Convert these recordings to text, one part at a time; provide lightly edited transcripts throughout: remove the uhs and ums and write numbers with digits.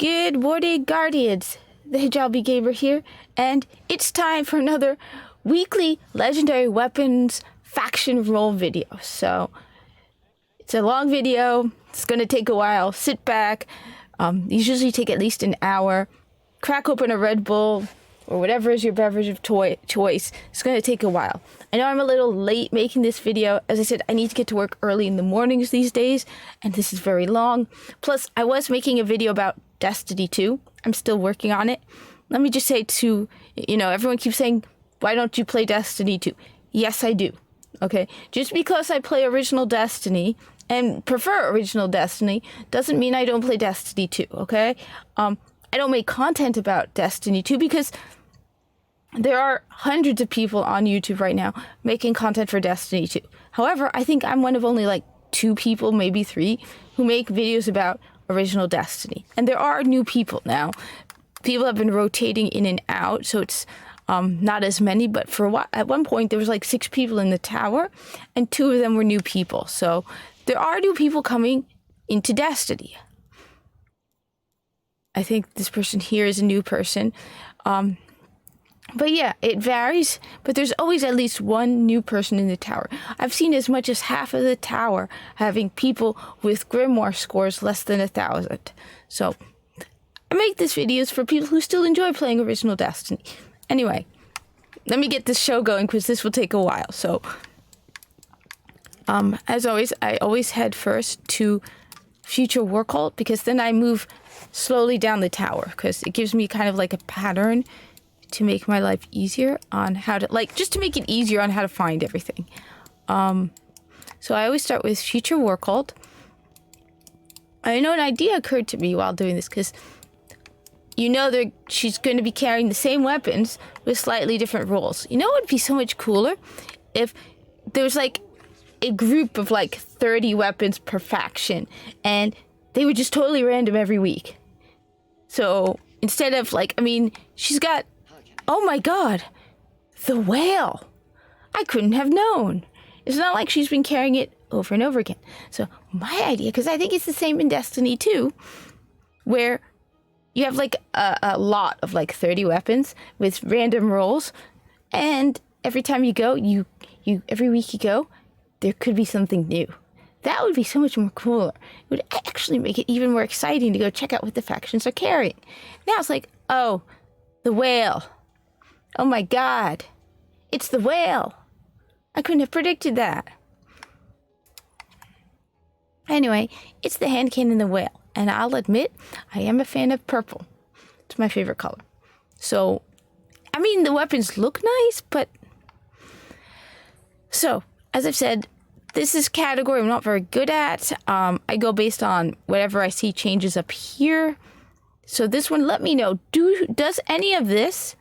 Good morning, Guardians. The Hijabi Gamer here, and it's time for another weekly Legendary Weapons faction roll video. So, it's a long video. It's going to take a while. Sit back. These usually take at least an hour. Crack open a Red Bull or whatever is your beverage of choice. It's going to take a while. I know I'm a little late making this video. As I said, I need to get to work early in the mornings these days, and this is very long. Plus, I was making a video about Destiny 2. I'm still working on it. Let me just say everyone keeps saying, why don't you play Destiny 2? Yes, I do. Okay? Just because I play original Destiny and prefer original Destiny doesn't mean I don't play Destiny 2, okay? I don't make content about Destiny 2 because there are hundreds of people on YouTube right now making content for Destiny 2. However, I think I'm one of only like 2 people, maybe 3, who make videos about original Destiny. And there are new people now. People have been rotating in and out, so it's not as many, but at one point there was like 6 people in the tower, and 2 of them were new people. So there are new people coming into Destiny. I think this person here is a new person. But yeah, it varies, but there's always at least one new person in the tower. I've seen as much as half of the tower having people with Grimoire scores less than 1,000. So I make these videos for people who still enjoy playing original Destiny. Anyway, let me get this show going because this will take a while. So, as always, I always head first to Future War Cult because then I move slowly down the tower because it gives me kind of like a pattern to make my life easier on how to, just to make it easier on how to find everything. So I always start with Future War Cult. I know an idea occurred to me while doing this because she's going to be carrying the same weapons with slightly different roles. You know what would be so much cooler? If there was like a group of like 30 weapons per faction and they were just totally random every week. So instead of she's got, oh my god, the whale. I couldn't have known. It's not like she's been carrying it over and over again. So my idea, because I think it's the same in Destiny 2, where you have like a lot of like 30 weapons with random rolls, and every time you go, every week you go, there could be something new. That would be so much more cooler. It would actually make it even more exciting to go check out what the factions are carrying. Now it's like, oh, the whale. Oh my god. It's the whale. I couldn't have predicted that. Anyway, it's the hand cannon and the whale. And I'll admit, I am a fan of purple. It's my favorite color. So, the weapons look nice, but... So, as I've said, this is a category I'm not very good at. I go based on whatever I see changes up here. So this one, let me know. Does any of this,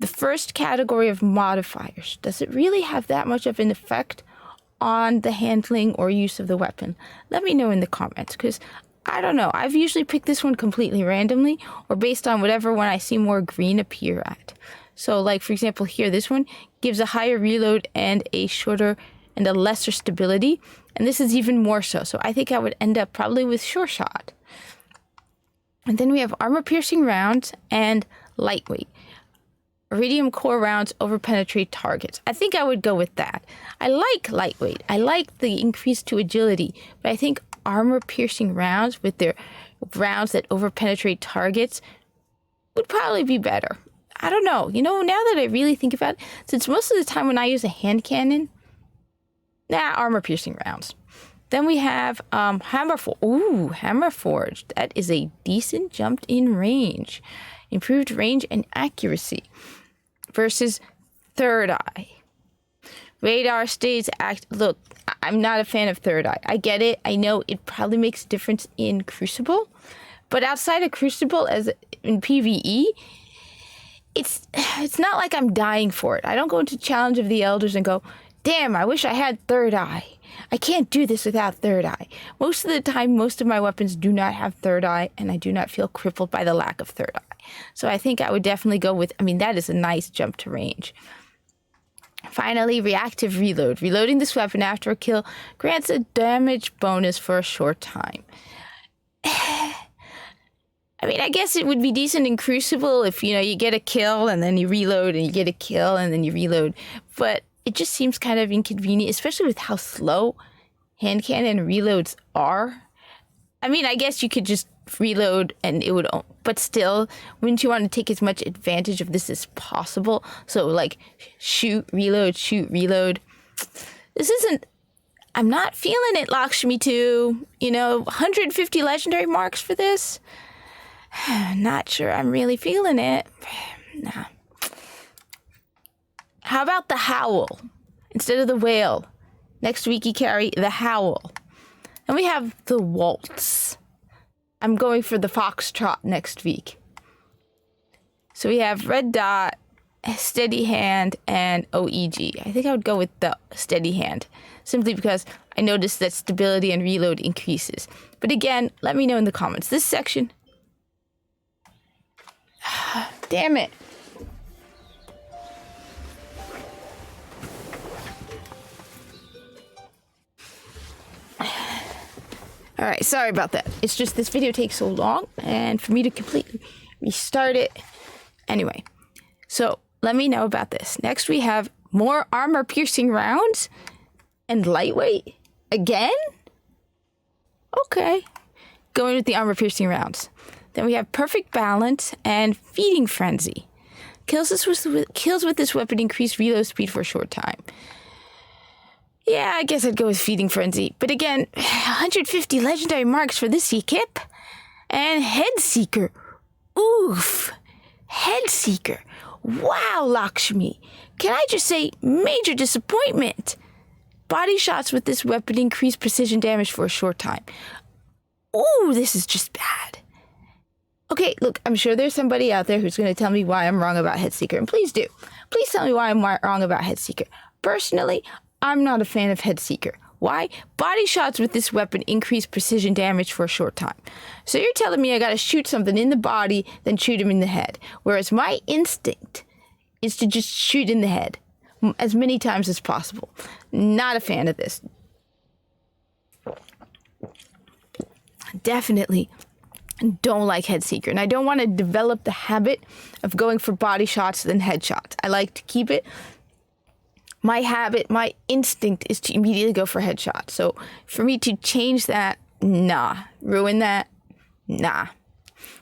the first category of modifiers, does it really have that much of an effect on the handling or use of the weapon? Let me know in the comments, because I don't know. I've usually picked this one completely randomly or based on whatever one I see more green appear at. So like, for example, here, this one gives a higher reload and a shorter and a lesser stability. And this is even more so. So I think I would end up probably with Sure Shot. And then we have armor-piercing rounds and lightweight. Iridium core rounds overpenetrate targets. I think I would go with that. I like lightweight. I like the increase to agility. But I think armor-piercing rounds with their rounds that overpenetrate targets would probably be better. I don't know. Now that I really think about it, since most of the time when I use a hand cannon, armor-piercing rounds. Then we have Hammer Forged. That is a decent jump in range. Improved range and accuracy versus Third Eye. Radar stays Look, I'm not a fan of Third Eye. I get it. I know it probably makes a difference in Crucible. But outside of Crucible, as in PvE, it's not like I'm dying for it. I don't go into Challenge of the Elders and go, damn, I wish I had Third Eye. I can't do this without Third Eye. Most of the time, most of my weapons do not have Third Eye, and I do not feel crippled by the lack of Third Eye. So I think I would definitely go with, that is a nice jump to range. Finally, reactive reload. Reloading this weapon after a kill grants a damage bonus for a short time. I I mean, I guess it would be decent in Crucible if, you get a kill and then you reload and you get a kill and then you reload. But it just seems kind of inconvenient, especially with how slow hand cannon reloads are. I mean, I guess you could just reload and it would, but still, wouldn't you want to take as much advantage of this as possible? So like shoot, reload, This isn't, I'm not feeling it, Lakshmi 2. 150 legendary marks for this? Not sure I'm really feeling it. Nah. How about the Howl? Instead of the Whale. Next week you carry the Howl. And we have the Waltz. I'm going for the Foxtrot next week. So we have Red Dot, Steady Hand, and OEG. I think I would go with the Steady Hand, simply because I noticed that stability and reload increases. But again, let me know in the comments. This section... Damn it. All right, sorry about that. It's just this video takes so long, and for me to completely restart it. Anyway, so let me know about this. Next, we have more armor-piercing rounds and lightweight again. Okay, going with the armor-piercing rounds. Then we have Perfect Balance and Feeding Frenzy. Kills with this weapon increase reload speed for a short time. Yeah, I guess I'd go with Feeding Frenzy. But again, 150 legendary marks for this equip. And Head Seeker. Oof. Head Seeker. Wow, Lakshmi. Can I just say, major disappointment. Body shots with this weapon increase precision damage for a short time. Ooh, this is just bad. Okay, look, I'm sure there's somebody out there who's going to tell me why I'm wrong about Head Seeker. And please do. Please tell me why I'm wrong about Head Seeker. Personally, I'm not a fan of Head Seeker. Why? Body shots with this weapon increase precision damage for a short time. So you're telling me I gotta shoot something in the body, then shoot him in the head. Whereas my instinct is to just shoot in the head as many times as possible. Not a fan of this. Definitely don't like Head Seeker. And I don't want to develop the habit of going for body shots then headshots. I like to keep it. My habit, my instinct is to immediately go for headshots. So for me to change that, nah. Ruin that, nah.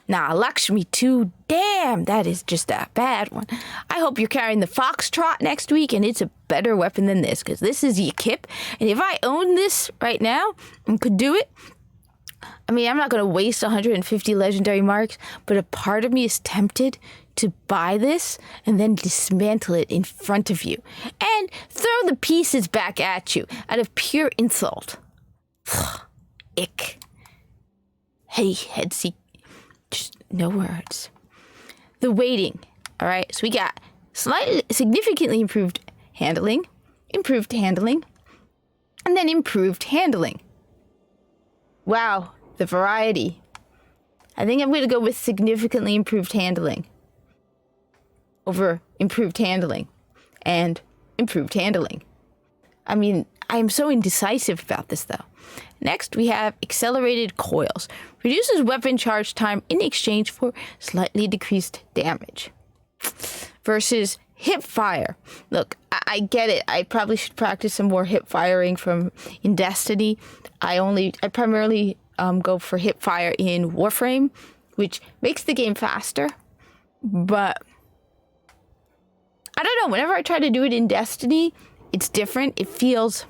Nah, Lakshmi 2, damn, that is just a bad one. I hope you're carrying the Foxtrot next week and it's a better weapon than this, because this is Yekip. And if I own this right now and could do it, I mean, I'm not going to waste 150 legendary marks, but a part of me is tempted to buy this and then dismantle it in front of you and throw the pieces back at you out of pure insult. Ick. Hey, Head Seeker. Just no words. The weighting. All right, so we got significantly improved handling, and then improved handling. Wow, the variety. I think I'm going to go with significantly improved handling over improved handling and improved handling. I mean, I am so indecisive about this, though. Next, we have accelerated coils. Reduces weapon charge time in exchange for slightly decreased damage. Versus hip fire. Look, I get it. I probably should practice some more hip firing in Destiny. I primarily go for hip fire in Warframe, which makes the game faster. But I don't know. Whenever I try to do it in Destiny, it's different. It feels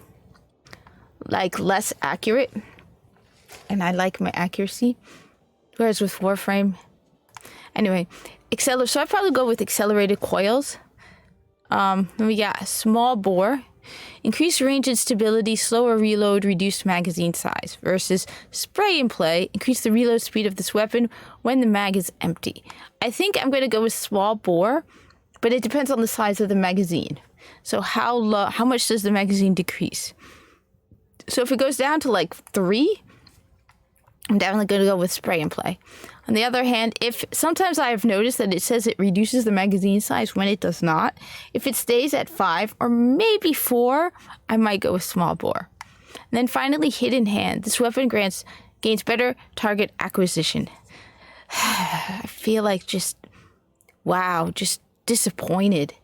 like less accurate, and I like my accuracy. Whereas with Warframe, anyway, so I probably go with accelerated coils. Then we got small bore, increased range and stability, slower reload, reduced magazine size. Versus spray and play, increase the reload speed of this weapon when the mag is empty. I think I'm going to go with small bore, but it depends on the size of the magazine. So how much does the magazine decrease? So if it goes down to like 3, I'm definitely going to go with spray and play. On the other hand, sometimes I have noticed that it says it reduces the magazine size when it does not. If it stays at 5 or maybe 4, I might go with small bore. And then finally, hidden hand. This weapon gains better target acquisition. I feel like just disappointed.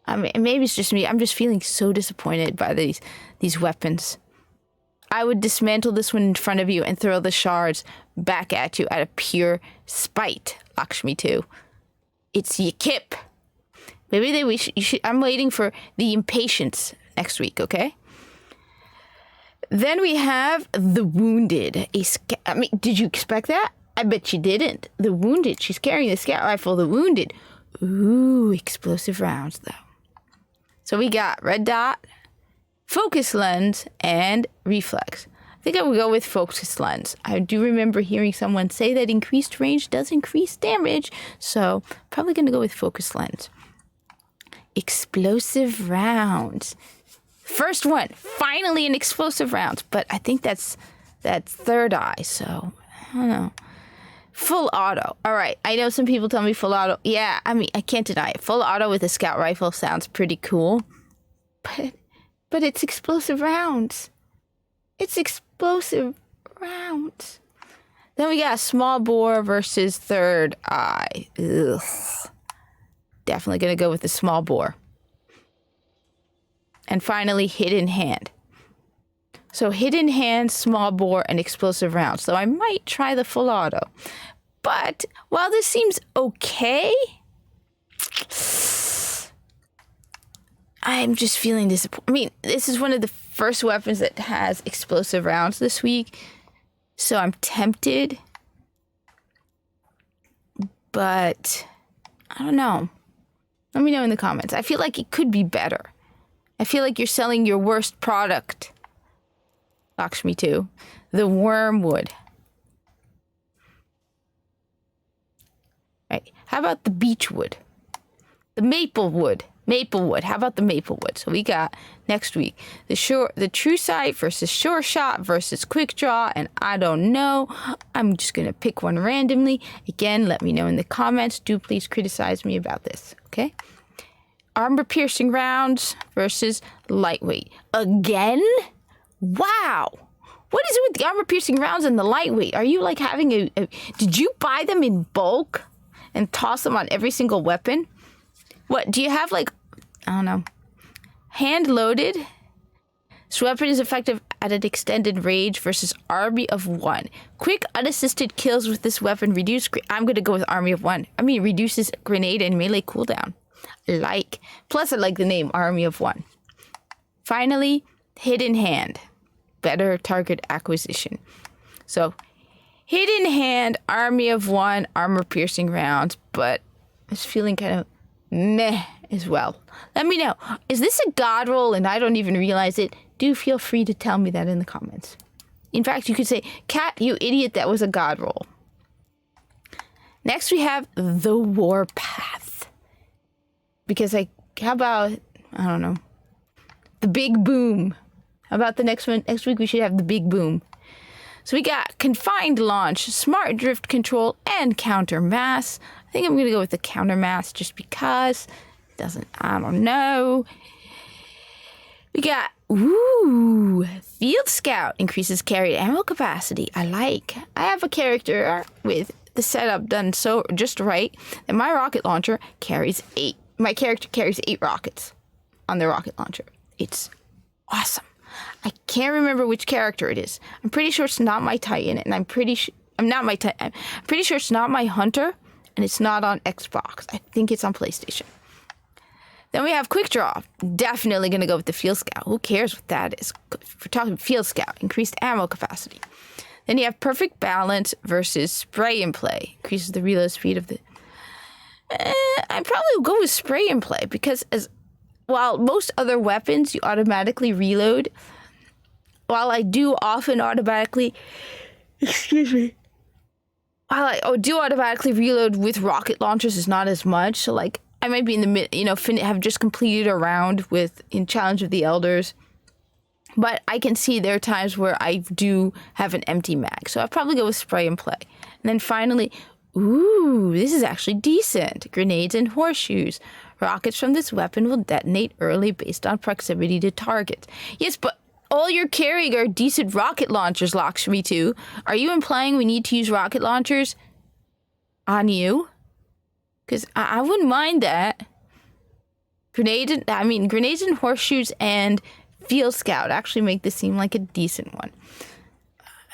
I mean, maybe it's just me. I'm just feeling so disappointed by these weapons. I would dismantle this one in front of you and throw the shards back at you out of pure spite, Lakshmi 2. It's Yakip. Maybe you should. I'm waiting for the impatience next week, okay? Then we have the Wounded. I mean, did you expect that? I bet you didn't. The Wounded. She's carrying the scout rifle. The Wounded. Ooh, explosive rounds, though. So we got red dot, focus lens, and reflex. I think I would go with focus lens. I do remember hearing someone say that increased range does increase damage, so probably going to go with focus lens. Explosive rounds. First one, finally an explosive round, but I think that's third eye, so I don't know. Full auto. All right, I know some people tell me full auto. Yeah, I mean, I can't deny it. Full auto with a scout rifle sounds pretty cool, but it's explosive rounds. It's explosive rounds. Then we got small bore versus third eye. Ugh. Definitely going to go with the small bore. And finally, hidden hand. So hidden hand, small bore, and explosive rounds. So I might try the full auto. But while this seems okay, I'm just feeling disappointed. I mean, this is one of the first weapons that has explosive rounds this week. So I'm tempted. But I don't know. Let me know in the comments. I feel like it could be better. I feel like you're selling your worst product. Lakshmi 2. The Wormwood. Right. How about the Beechwood? The Maplewood. Maplewood. How about the Maplewood? So we got next week the True Sight versus Sure Shot versus Quick Draw, and I don't know. I'm just gonna pick one randomly. Again, let me know in the comments. Do please criticize me about this, okay? Armor piercing rounds versus lightweight. Again? Wow. What is it with the armor piercing rounds and the lightweight? Are you like having did you buy them in bulk and toss them on every single weapon? What, do you have like, I don't know, hand loaded? This weapon is effective at an extended range versus Army of One. Quick unassisted kills with this weapon reduce, I'm going to go with Army of One. I mean, reduces grenade and melee cooldown. Plus I like the name Army of One. Finally, hidden hand. Better target acquisition. So, hidden hand, Army of One, armor piercing rounds, but it's feeling kind of meh as well. Let me know. Is this a god roll and I don't even realize it? Do feel free to tell me that in the comments. In fact, you could say, Cat, you idiot, that was a god roll. Next we have the Warpath. Because how about, I don't know, the Big Boom. How about the next one? Next week we should have the Big Boom. So we got Confined Launch, Smart Drift Control, and Counter Mass. I think I'm going to go with the Counter Mass just because it doesn't, I don't know. We got, Field Scout, increases carried ammo capacity. I have a character with the setup done so just right that my rocket launcher carries 8. My character carries 8 rockets on the rocket launcher. It's awesome. I can't remember which character it is. I'm pretty sure it's not my Titan, and I'm pretty sure it's not my Hunter, and it's not on Xbox. I think it's on PlayStation. Then we have Quick Draw. Definitely going to go with the Field Scout. Who cares what that is? If we're talking Field Scout, increased ammo capacity. Then you have Perfect Balance versus Spray and Play. Increases the reload speed of the... I'd probably go with Spray and Play because while most other weapons you automatically reload, while I do often automatically... While I do automatically reload with rocket launchers, is not as much. So, like, I might be in the mid, have just completed a round in Challenge of the Elders. But I can see there are times where I do have an empty mag. So I'll probably go with Spray and Play. And then finally, this is actually decent. Grenades and horseshoes. Rockets from this weapon will detonate early based on proximity to targets. Yes, but all you're carrying are decent rocket launchers, Lakshmi 2. Are you implying we need to use rocket launchers? on you. Because I wouldn't mind that. Grenades and horseshoes and Field Scout actually make this seem like a decent one.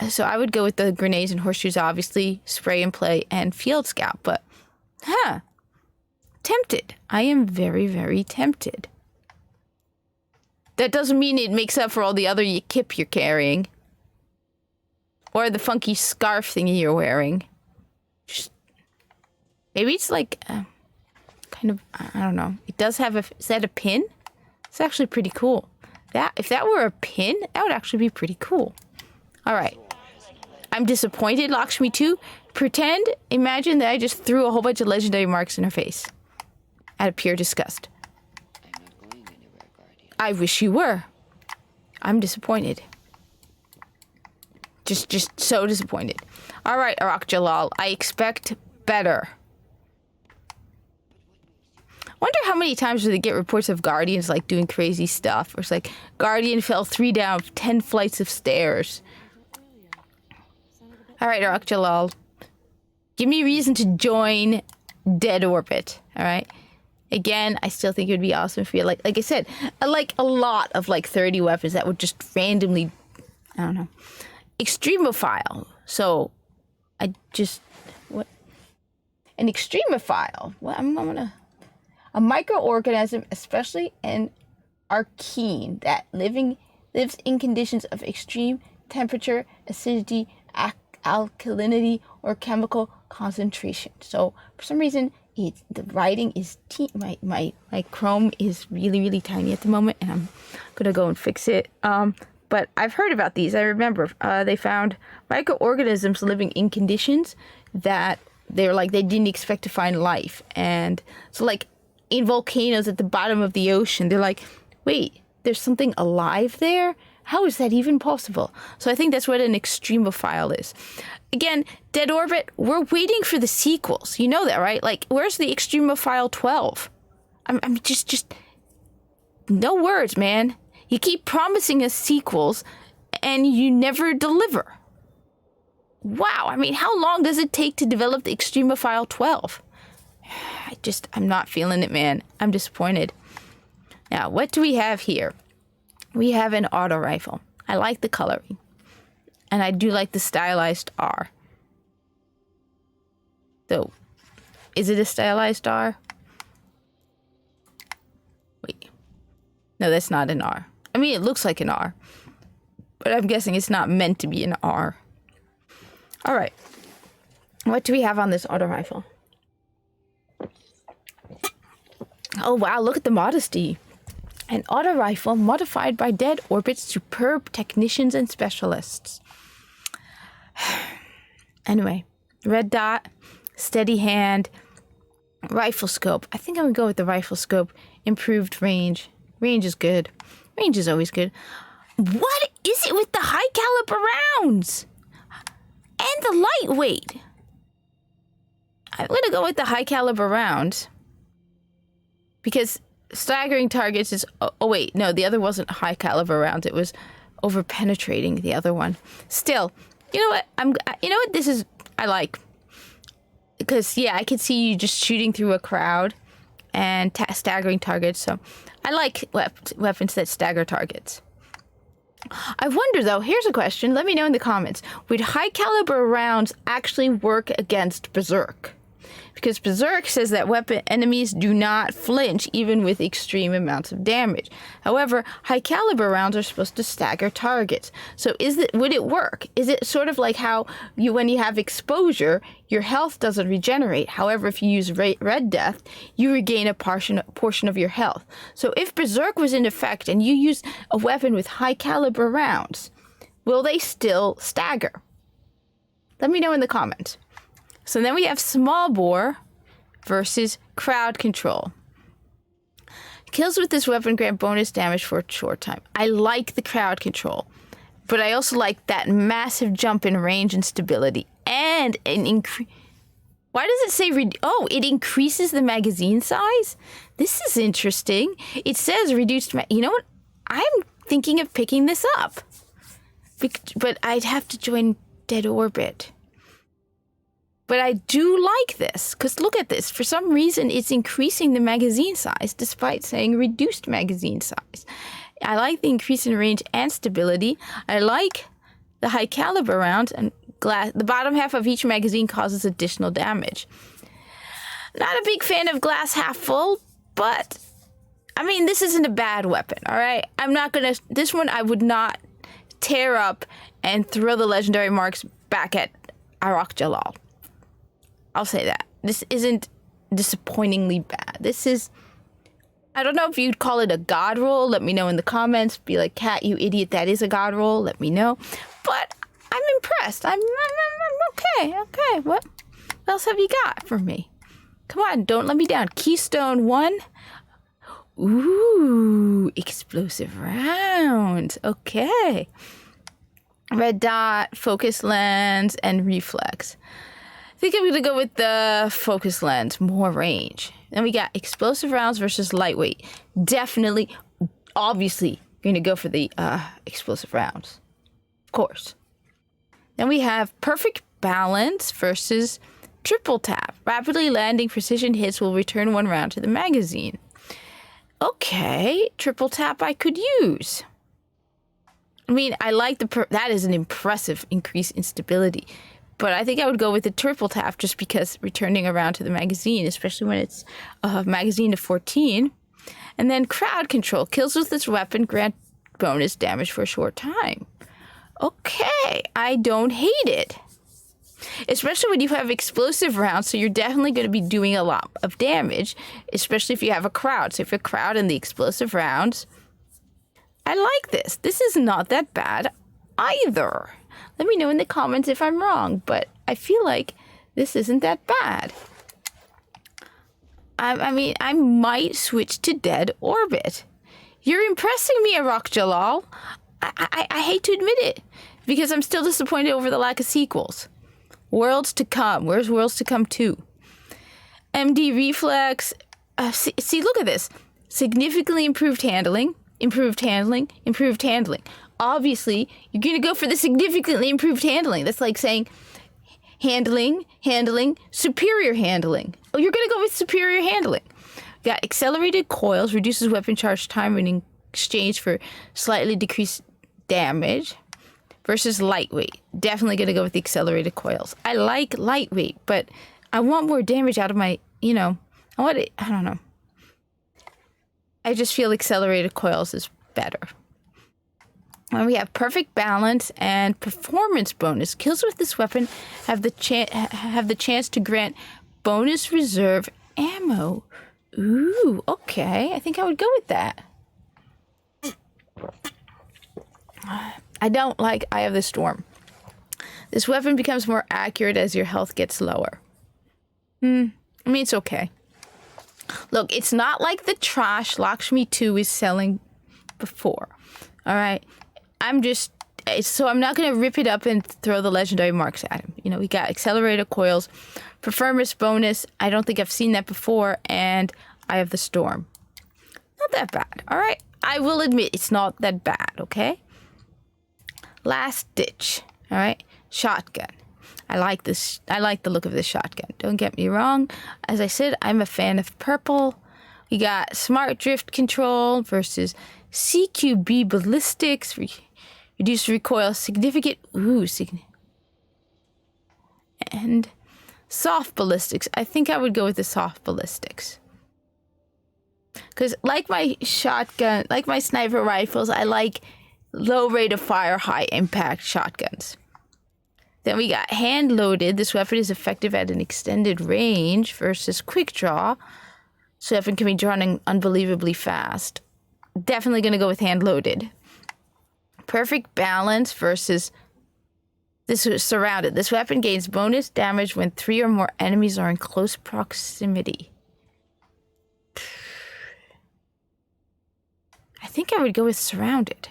So I would go with the grenades and horseshoes, obviously, spray and play, and Field Scout. But, tempted. I am very, very tempted. That doesn't mean it makes up for all the other kip you're carrying. Or the funky scarf thingy you're wearing. Maybe it's like, kind of, I don't know. It does have is that a pin? It's actually pretty cool. If that were a pin, that would actually be pretty cool. All right. I'm disappointed, Lakshmi 2. Imagine that I just threw a whole bunch of legendary marks in her face. Out of pure disgust. I wish you were. I'm disappointed. Just so disappointed. All right, Arak Jalal. I expect better. Wonder how many times do they get reports of Guardians like doing crazy stuff? Or it's like, Guardian fell 3 down 10 flights of stairs. All right, Arak Jalal. Give me a reason to join Dead Orbit. All right. Again, I still think it would be awesome if we had, like I said, like a lot of like 30 weapons that would just randomly, I don't know, extremophile. So I just, what? An extremophile. Well, I'm gonna, a microorganism, especially an archene that lives in conditions of extreme temperature, acidity, alkalinity, or chemical concentration. So for some reason, the writing is my Chrome is really, really tiny at the moment, and I'm gonna go and fix it. But I've heard about these. I remember they found microorganisms living in conditions that they didn't expect to find life. And so like in volcanoes at the bottom of the ocean, they're like, wait, there's something alive there? How is that even possible? So I think that's what an extremophile is. Again, Dead Orbit, we're waiting for the sequels. You know that, right? Like, where's the Extremophile 12? I'm just no words, man. You keep promising us sequels and you never deliver. Wow, I mean, how long does it take to develop the Extremophile 12? I'm not feeling it, man. I'm disappointed. Now, what do we have here? We have an auto rifle. I like the coloring. And I do like the stylized R. So, is it a stylized R? Wait. No, that's not an R. I mean, it looks like an R. But I'm guessing it's not meant to be an R. Alright. What do we have on this auto rifle? Oh, wow, look at the modesty. An auto rifle modified by Dead Orbit's superb technicians and specialists. Anyway, red dot, steady hand, rifle scope. I think I'm gonna go with the rifle scope. Improved range. Range is good. Range is always good. What is it with the high caliber rounds? And the lightweight. I'm gonna go with the high caliber rounds. Because staggering targets is... Oh, wait. No, the other wasn't high caliber rounds. It was over penetrating the other one. Still, you know what? You know what this is... I like. Because, yeah, I could see you just shooting through a crowd and staggering targets. So, I like weapons that stagger targets. I wonder, though, here's a question. Let me know in the comments. Would high caliber rounds actually work against Berserk? Because Berserk says that weapon enemies do not flinch even with extreme amounts of damage. However, high caliber rounds are supposed to stagger targets. So would it work? Is it sort of like how when you have exposure, your health doesn't regenerate. However, if you use Red Death, you regain a portion of your health. So if Berserk was in effect and you used a weapon with high caliber rounds, will they still stagger? Let me know in the comments. So then we have small bore versus crowd control. Kills with this weapon grant bonus damage for a short time. I like the crowd control, but I also like that massive jump in range and stability. And an increase... Why does it say... it increases the magazine size? This is interesting. It says reduced... You know what? I'm thinking of picking this up. But I'd have to join Dead Orbit. But I do like this, because look at this. For some reason, it's increasing the magazine size, despite saying reduced magazine size. I like the increase in range and stability. I like the high caliber rounds, and glass. The bottom half of each magazine causes additional damage. Not a big fan of glass half full, but I mean, this isn't a bad weapon, all right? I'm not gonna, this one I would not tear up and throw the legendary marks back at Arach Jalaal. I'll say that. This isn't disappointingly bad. This is, I don't know if you'd call it a god roll. Let me know in the comments. Be like, Kat, you idiot, that is a god roll. Let me know. But I'm impressed. I'm okay. Okay, what else have you got for me? Come on, don't let me down. Keystone 1. Ooh, explosive rounds. Okay. Red dot, focus lens, and reflex. I think I'm going to go with the focus lens, more range. Then we got explosive rounds versus lightweight. Definitely, obviously, going to go for the explosive rounds. Of course. Then we have perfect balance versus triple tap. Rapidly landing precision hits will return 1 round to the magazine. Okay, triple tap I could use. I mean, I like that is an impressive increase in stability. But I think I would go with the triple tap just because returning around to the magazine, especially when it's a magazine of 14. And then crowd control. Kills with this weapon grant bonus damage for a short time. Okay, I don't hate it. Especially when you have explosive rounds, so you're definitely going to be doing a lot of damage, especially if you have a crowd. So if you have a crowd and the explosive rounds, I like this. This is not that bad either. Let me know in the comments if I'm wrong, but I feel like this isn't that bad. I mean, I might switch to Dead Orbit. You're impressing me, Arach Jalaal. I hate to admit it, because I'm still disappointed over the lack of sequels. Worlds to Come. Where's Worlds to Come 2? MD Reflex. See, look at this. Significantly improved handling, improved handling, improved handling. Obviously, you're going to go for the significantly improved handling. That's like saying handling, superior handling. Oh, you're going to go with superior handling. Got accelerated coils, reduces weapon charge time in exchange for slightly decreased damage. Versus lightweight. Definitely going to go with the accelerated coils. I like lightweight, but I want more damage out of my, I don't know. I just feel accelerated coils is better. And we have perfect balance and performance bonus. Kills with this weapon have the chance to grant bonus reserve ammo. Ooh, okay. I think I would go with that. I don't like Eye of the Storm. This weapon becomes more accurate as your health gets lower. I mean, it's okay. Look, it's not like the trash Lakshmi 2 is selling before. All right? I'm not going to rip it up and throw the legendary marks at him. We got accelerated coils, performance bonus. I don't think I've seen that before. And Eye of the Storm. Not that bad. All right? I will admit it's not that bad, okay? Last ditch, all right? Shotgun. I like this. I like the look of this shotgun. Don't get me wrong. As I said, I'm a fan of purple. We got smart drift control versus CQB ballistics. Reduce recoil significant. And soft ballistics. I think I would go with the soft ballistics. Because like my shotgun, like my sniper rifles, I like low rate of fire, high impact shotguns. Then we got hand loaded. This weapon is effective at an extended range versus quick draw. So weapon can be drawn unbelievably fast. Definitely going to go with hand loaded. Perfect balance versus this is surrounded. This weapon gains bonus damage when 3 or more enemies are in close proximity. I think I would go with surrounded.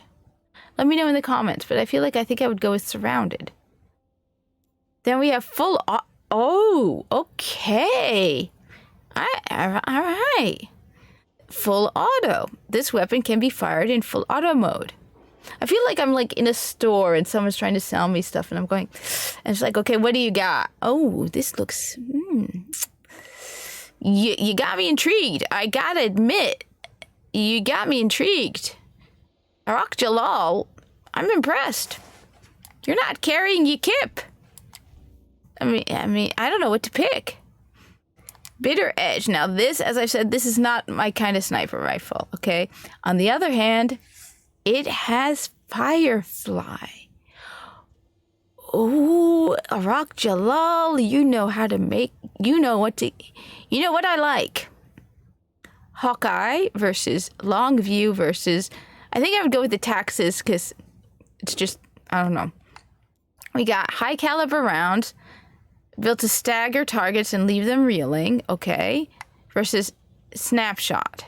Let me know in the comments, but I think I would go with surrounded. Then we have full... Oh, okay. All right. Full auto. This weapon can be fired in full auto mode. I feel like I'm like in a store and someone's trying to sell me stuff and I'm going, and it's like, okay, what do you got? Oh, this looks, you got me intrigued. I gotta admit, you got me intrigued. Arak Jalal, I'm impressed. You're not carrying your kip. I mean, I don't know what to pick. Bitter Edge. Now this, as I've said, this is not my kind of sniper rifle, okay? On the other hand, it has Firefly. Ooh, Arak Jalal, you know how to make, you know what I like. Hawkeye versus Longview versus, I think I would go with the Taxis because it's just, I don't know. We got high caliber rounds, built to stagger targets and leave them reeling, okay, versus snapshot.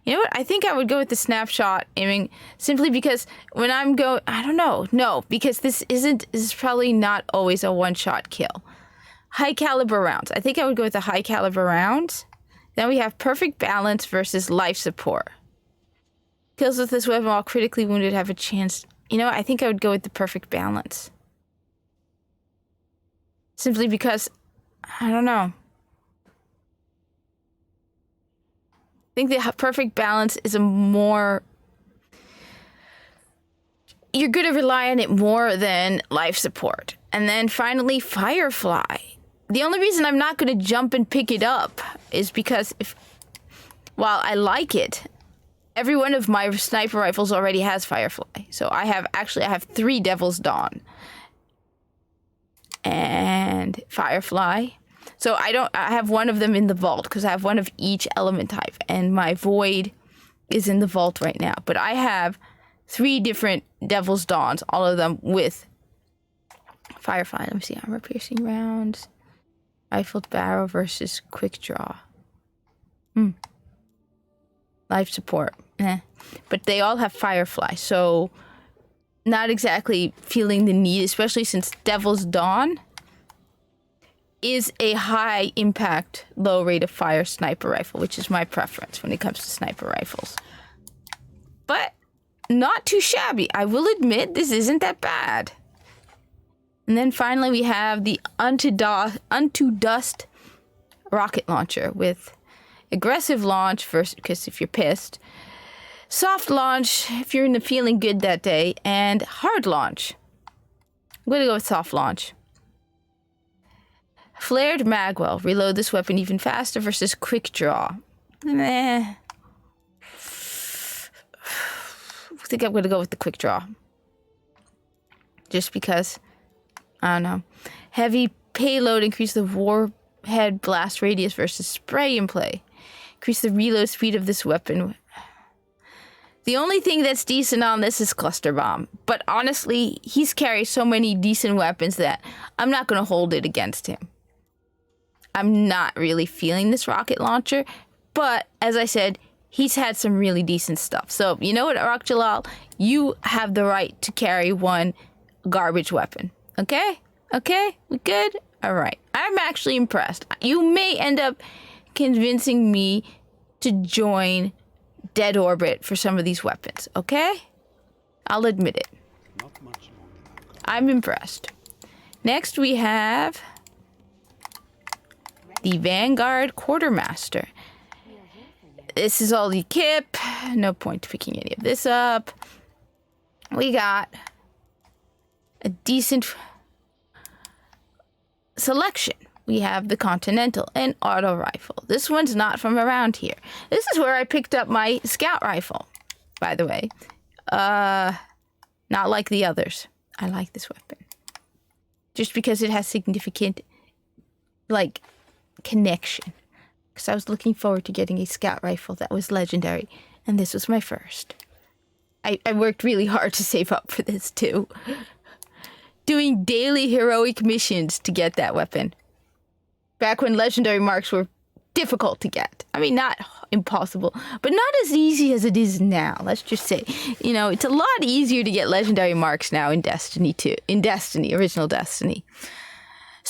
You know what? I think I would go with the snapshot aiming simply because when I'm going, I don't know. No, because this is probably not always a one-shot kill. High caliber rounds. I think I would go with the high caliber rounds. Then we have perfect balance versus life support. Kills with this weapon while critically wounded have a chance. You know, I think I would go with the perfect balance. Simply because, I don't know. I think the perfect balance is a more... You're going to rely on it more than life support. And then finally, Firefly. The only reason I'm not going to jump and pick it up is because while I like it, every one of my sniper rifles already has Firefly. So I have 3 Devil's Dawn. And Firefly. So I have one of them in the vault because I have one of each element type and my Void is in the vault right now. But I have 3 different Devil's Dawns, all of them with Firefly. Let me see, armor piercing rounds, rifled barrel versus quick draw. Life support, but they all have Firefly, so not exactly feeling the need, especially since Devil's Dawn is a high impact, low rate of fire sniper rifle, which is my preference when it comes to sniper rifles. But not too shabby. I will admit this isn't that bad. And then finally we have the Unto Dust rocket launcher with aggressive launch first, because if you're pissed, soft launch if you're feeling good that day, and hard launch. I'm gonna go with soft launch. Flared Magwell. Reload this weapon even faster versus quick draw. I think I'm gonna go with the quick draw. Just because, I don't know. Heavy payload, increase the warhead blast radius versus spray and play. Increase the reload speed of this weapon. The only thing that's decent on this is Cluster Bomb. But honestly, he's carried so many decent weapons that I'm not going to hold it against him. I'm not really feeling this rocket launcher. But, as I said, he's had some really decent stuff. So, you know what, Arak Jalal? You have the right to carry one garbage weapon. Okay? Okay? We good? All right. I'm actually impressed. You may end up convincing me to join Dead Orbit for some of these weapons, okay? I'll admit it. Not much longer. I'm impressed. Next we have the Vanguard Quartermaster. This is all the kip. No point picking any of this up. We got a decent selection. We have the Continental and auto rifle. This one's not from around here. This is where I picked up my scout rifle, by the way. Not like the others. I like this weapon. Just because it has significant, like, connection. Because I was looking forward to getting a scout rifle that was legendary. And this was my first. I worked really hard to save up for this, too. Doing daily heroic missions to get that weapon. Back when legendary marks were difficult to get. I mean, not impossible, but not as easy as it is now. Let's just say, you know, it's a lot easier to get legendary marks now in Destiny 2, in Destiny, original Destiny.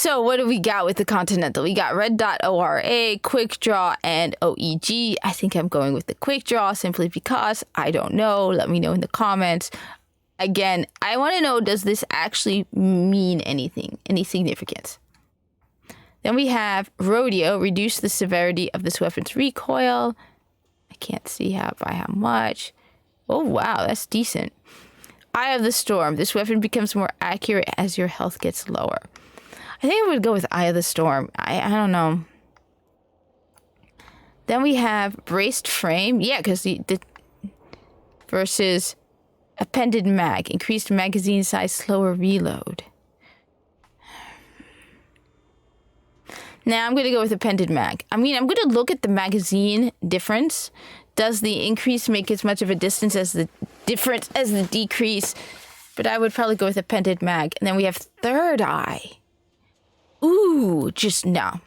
So what do we got with the Continental? We got Red Dot ORA, Quick Draw, and OEG. I think I'm going with the Quick Draw simply because I don't know. Let me know in the comments. Again, I want to know, does this actually mean anything, any significance? Then we have Rodeo, reduce the severity of this weapon's recoil. I can't see by how much. Oh, wow, that's decent. Eye of the Storm, this weapon becomes more accurate as your health gets lower. I think I would go with Eye of the Storm. I don't know. Then we have Braced Frame. Yeah, because the versus Appended Mag. Increased magazine size, slower reload. Now I'm going to go with Appended Mag. I mean, I'm going to look at the magazine difference. Does the increase make as much of a distance as the difference as the decrease? But I would probably go with Appended Mag. And then we have Third Eye. Ooh, just no.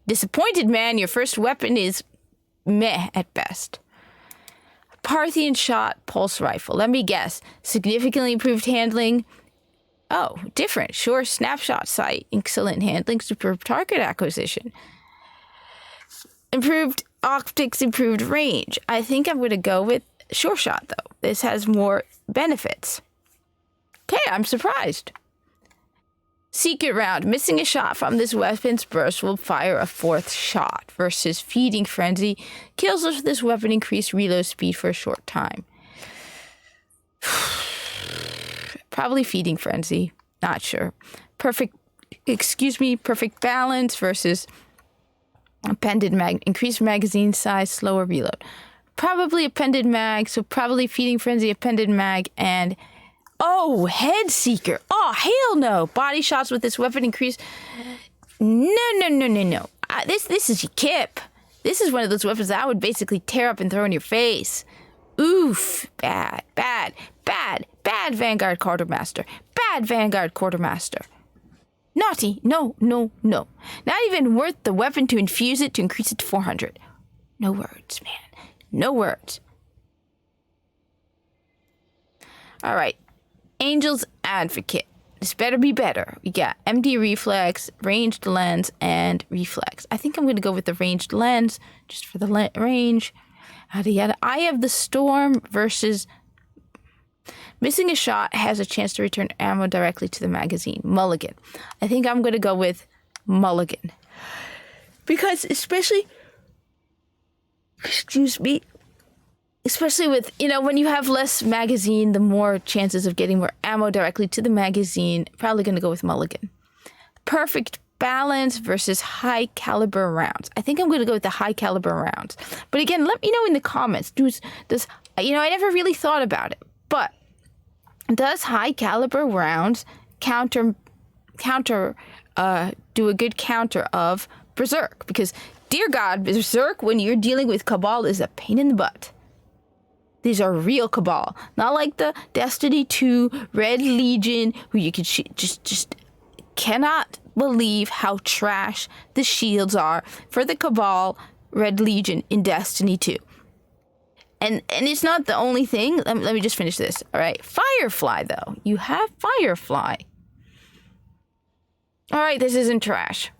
Disappointed, man. Your first weapon is meh at best. Parthian Shot Pulse Rifle. Let me guess. Significantly improved handling. Oh, different. Sure, snapshot sight. Excellent handling. Superb target acquisition. Improved optics, improved range. I think I'm going to go with Sure Shot, though. This has more benefits. Okay, I'm surprised. Secret Round. Missing a shot from this weapon's burst will fire a fourth shot. Versus Feeding Frenzy. Kills with this weapon increase reload speed for a short time. Probably Feeding Frenzy. Not sure. Perfect Balance versus Appended Mag. Increased magazine size, slower reload. Probably Appended Mag, so probably Feeding Frenzy, Appended Mag, and... Oh, Head Seeker. Oh, hell no. Body shots with this weapon increase. No. This is your kip. This is one of those weapons that I would basically tear up and throw in your face. Oof. Bad Vanguard Quartermaster. Bad Vanguard Quartermaster. Naughty. No. Not even worth the weapon to infuse it to increase it to 400. No words, man. No words. All right. Angel's Advocate. This better be better. We got MD Reflex, Ranged Lens, and Reflex. I think I'm going to go with the Ranged Lens, just for the range. Eye of the Storm versus... Missing a shot has a chance to return ammo directly to the magazine. Mulligan. I think I'm going to go with Mulligan. Because especially with, when you have less magazine, the more chances of getting more ammo directly to the magazine. Probably going to go with Mulligan. Perfect Balance versus high caliber rounds. I think I'm going to go with the high caliber rounds. But again, let me know in the comments. I never really thought about it. But does high caliber rounds do a good counter of Berserk? Because, dear God, Berserk, when you're dealing with Cabal, is a pain in the butt. These are real Cabal. Not like the Destiny 2 Red Legion, who you could just cannot believe how trash the shields are for the Cabal Red Legion in Destiny 2. And it's not the only thing. Let me just finish this. All right. Firefly, though. You have Firefly. All right. This isn't trash.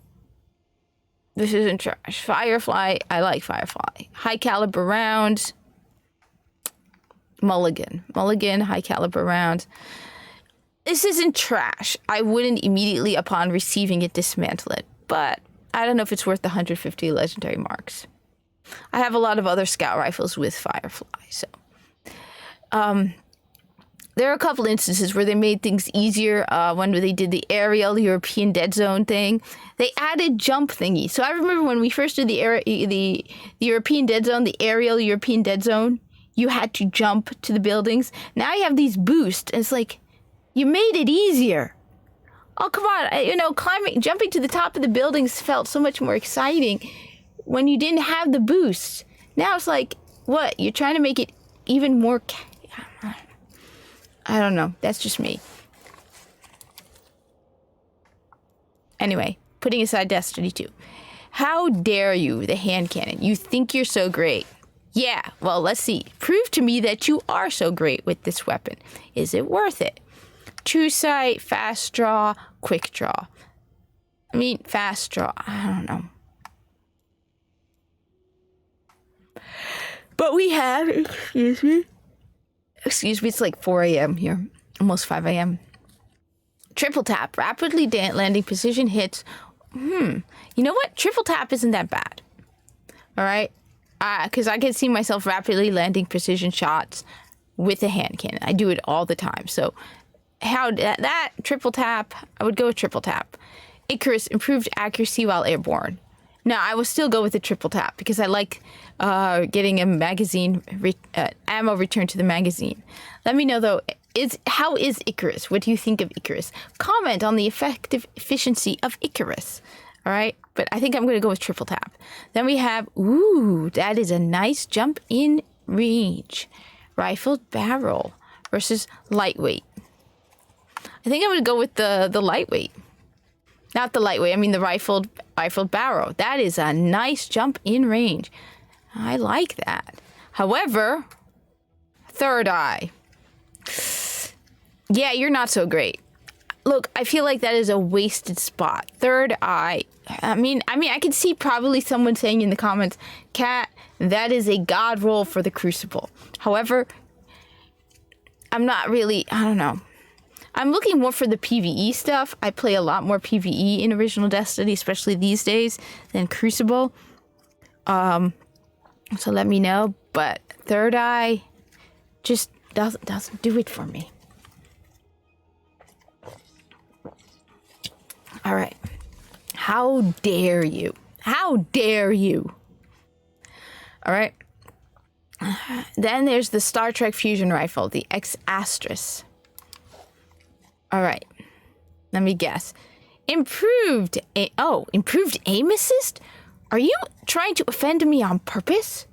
Firefly. I like Firefly. High caliber rounds. Mulligan, high caliber rounds. This isn't trash. I wouldn't immediately upon receiving it dismantle it, but I don't know if it's worth the 150 legendary marks. I have a lot of other scout rifles with Firefly, so. There are a couple instances where they made things easier. When they did the aerial European Dead Zone thing, they added jump thingy. So I remember when we first did the European Dead Zone, the aerial European Dead Zone, you had to jump to the buildings. Now you have these boosts. And it's like, you made it easier. Oh, come on. Jumping to the top of the buildings felt so much more exciting when you didn't have the boosts. Now it's like, what? You're trying to make it even more... I don't know. That's just me. Anyway, putting aside Destiny 2. How dare you, the hand cannon? You think you're so great. Yeah, well, let's see. Prove to me that you are so great with this weapon. Is it worth it? True sight, fast draw, quick draw. I mean, fast draw. I don't know. But we have, excuse me, it's like 4 a.m. here, almost 5 a.m. Triple tap, rapidly landing precision hits. You know what? Triple tap isn't that bad. All right? Because I can see myself rapidly landing precision shots with a hand cannon. I do it all the time. So how that triple tap, I would go with triple tap. Icarus, improved accuracy while airborne. No, I will still go with the triple tap because I like getting a magazine, ammo returned to the magazine. Let me know though, how is Icarus? What do you think of Icarus? Comment on the efficiency of Icarus. All right, but I think I'm going to go with triple tap. Then we have, that is a nice jump in range. Rifled barrel versus lightweight. I think I'm going to go with the lightweight. Not the lightweight, I mean the rifled barrel. That is a nice jump in range. I like that. However, third eye. Yeah, you're not so great. Look, I feel like that is a wasted spot. Third eye. I mean, I can see probably someone saying in the comments, Cat, that is a god roll for the Crucible. However, I'm not really, I don't know. I'm looking more for the PvE stuff. I play a lot more PvE in Original Destiny, especially these days, than Crucible. So let me know. But third eye just doesn't do it for me. All right. How dare you? How dare you? All right. Then there's the Star Trek fusion rifle, the X-Astris. All right. Let me guess. Improved aim assist? Are you trying to offend me on purpose?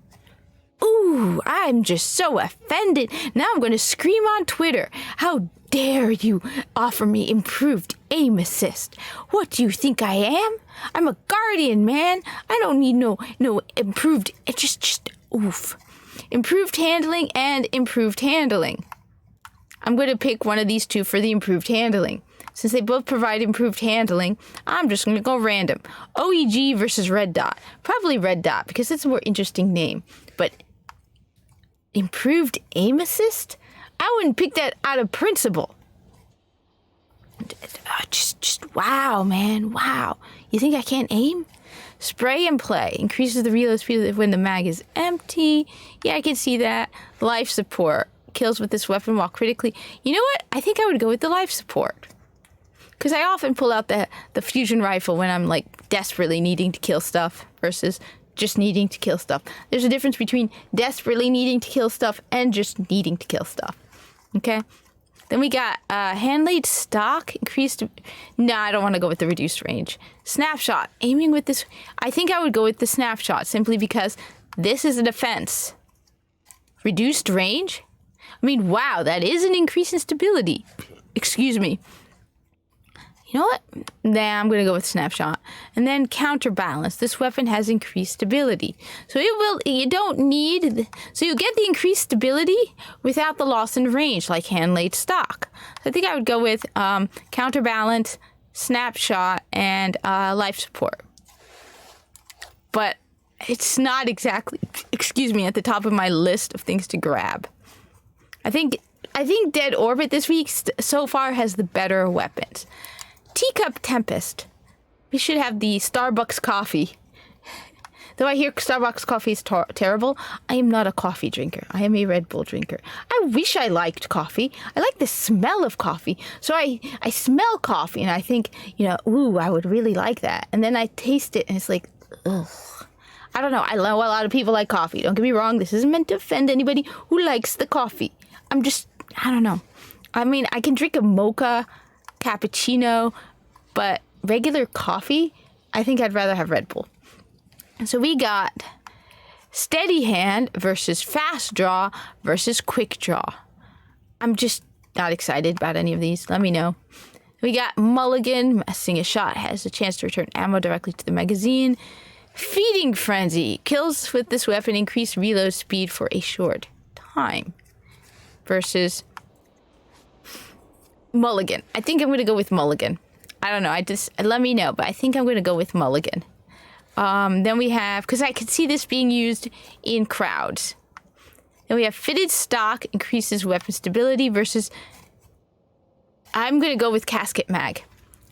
Ooh, I'm just so offended. Now I'm going to scream on Twitter. How dare you offer me improved aim assist? What do you think I am? I'm a guardian, man. I don't need no improved, just oof. Improved handling and improved handling. I'm going to pick one of these two for the improved handling. Since they both provide improved handling, I'm just going to go random. OEG versus Red Dot. Probably Red Dot because it's a more interesting name. But improved aim assist? I wouldn't pick that out of principle. Just wow, man. Wow. You think I can't aim? Spray and play. Increases the reload speed when the mag is empty. Yeah, I can see that. Life support. Kills with this weapon while critically. You know what? I think I would go with the life support. Because I often pull out the fusion rifle when I'm like desperately needing to kill stuff versus just needing to kill stuff. There's a difference between desperately needing to kill stuff and just needing to kill stuff. Okay? Then we got hand-laid stock, increased... No, I don't want to go with the reduced range. Snapshot. Aiming with this... I think I would go with the snapshot simply because this is a defense. Reduced range? I mean, wow, that is an increase in stability. Excuse me. You know what? Nah, I'm going to go with snapshot. And then counterbalance. This weapon has increased stability. So you don't need, so you get the increased stability without the loss in range, like hand-laid stock. So I think I would go with counterbalance, snapshot, and life support. But it's not exactly, excuse me, at the top of my list of things to grab. I think Dead Orbit this week so far has the better weapons. Teacup Tempest. We should have the Starbucks coffee. Though I hear Starbucks coffee is terrible, I am not a coffee drinker. I am a Red Bull drinker. I wish I liked coffee. I like the smell of coffee. So I smell coffee and I think, ooh, I would really like that. And then I taste it and it's like, ugh. I don't know. I know a lot of people like coffee. Don't get me wrong. This isn't meant to offend anybody who likes the coffee. I don't know. I mean, I can drink a mocha cappuccino, but regular coffee, I think I'd rather have Red Bull. So we got steady hand versus fast draw versus quick draw. I'm just not excited about any of these. Let me know. We got Mulligan. Missing a shot has a chance to return ammo directly to the magazine. Feeding Frenzy. Kills with this weapon increase reload speed for a short time. Versus Mulligan. I think I'm going to go with Mulligan. I don't know. Let me know. But I think I'm going to go with mulligan. Then we have, because I could see this being used in crowds. Then we have fitted stock increases weapon stability versus. I'm going to go with casket mag.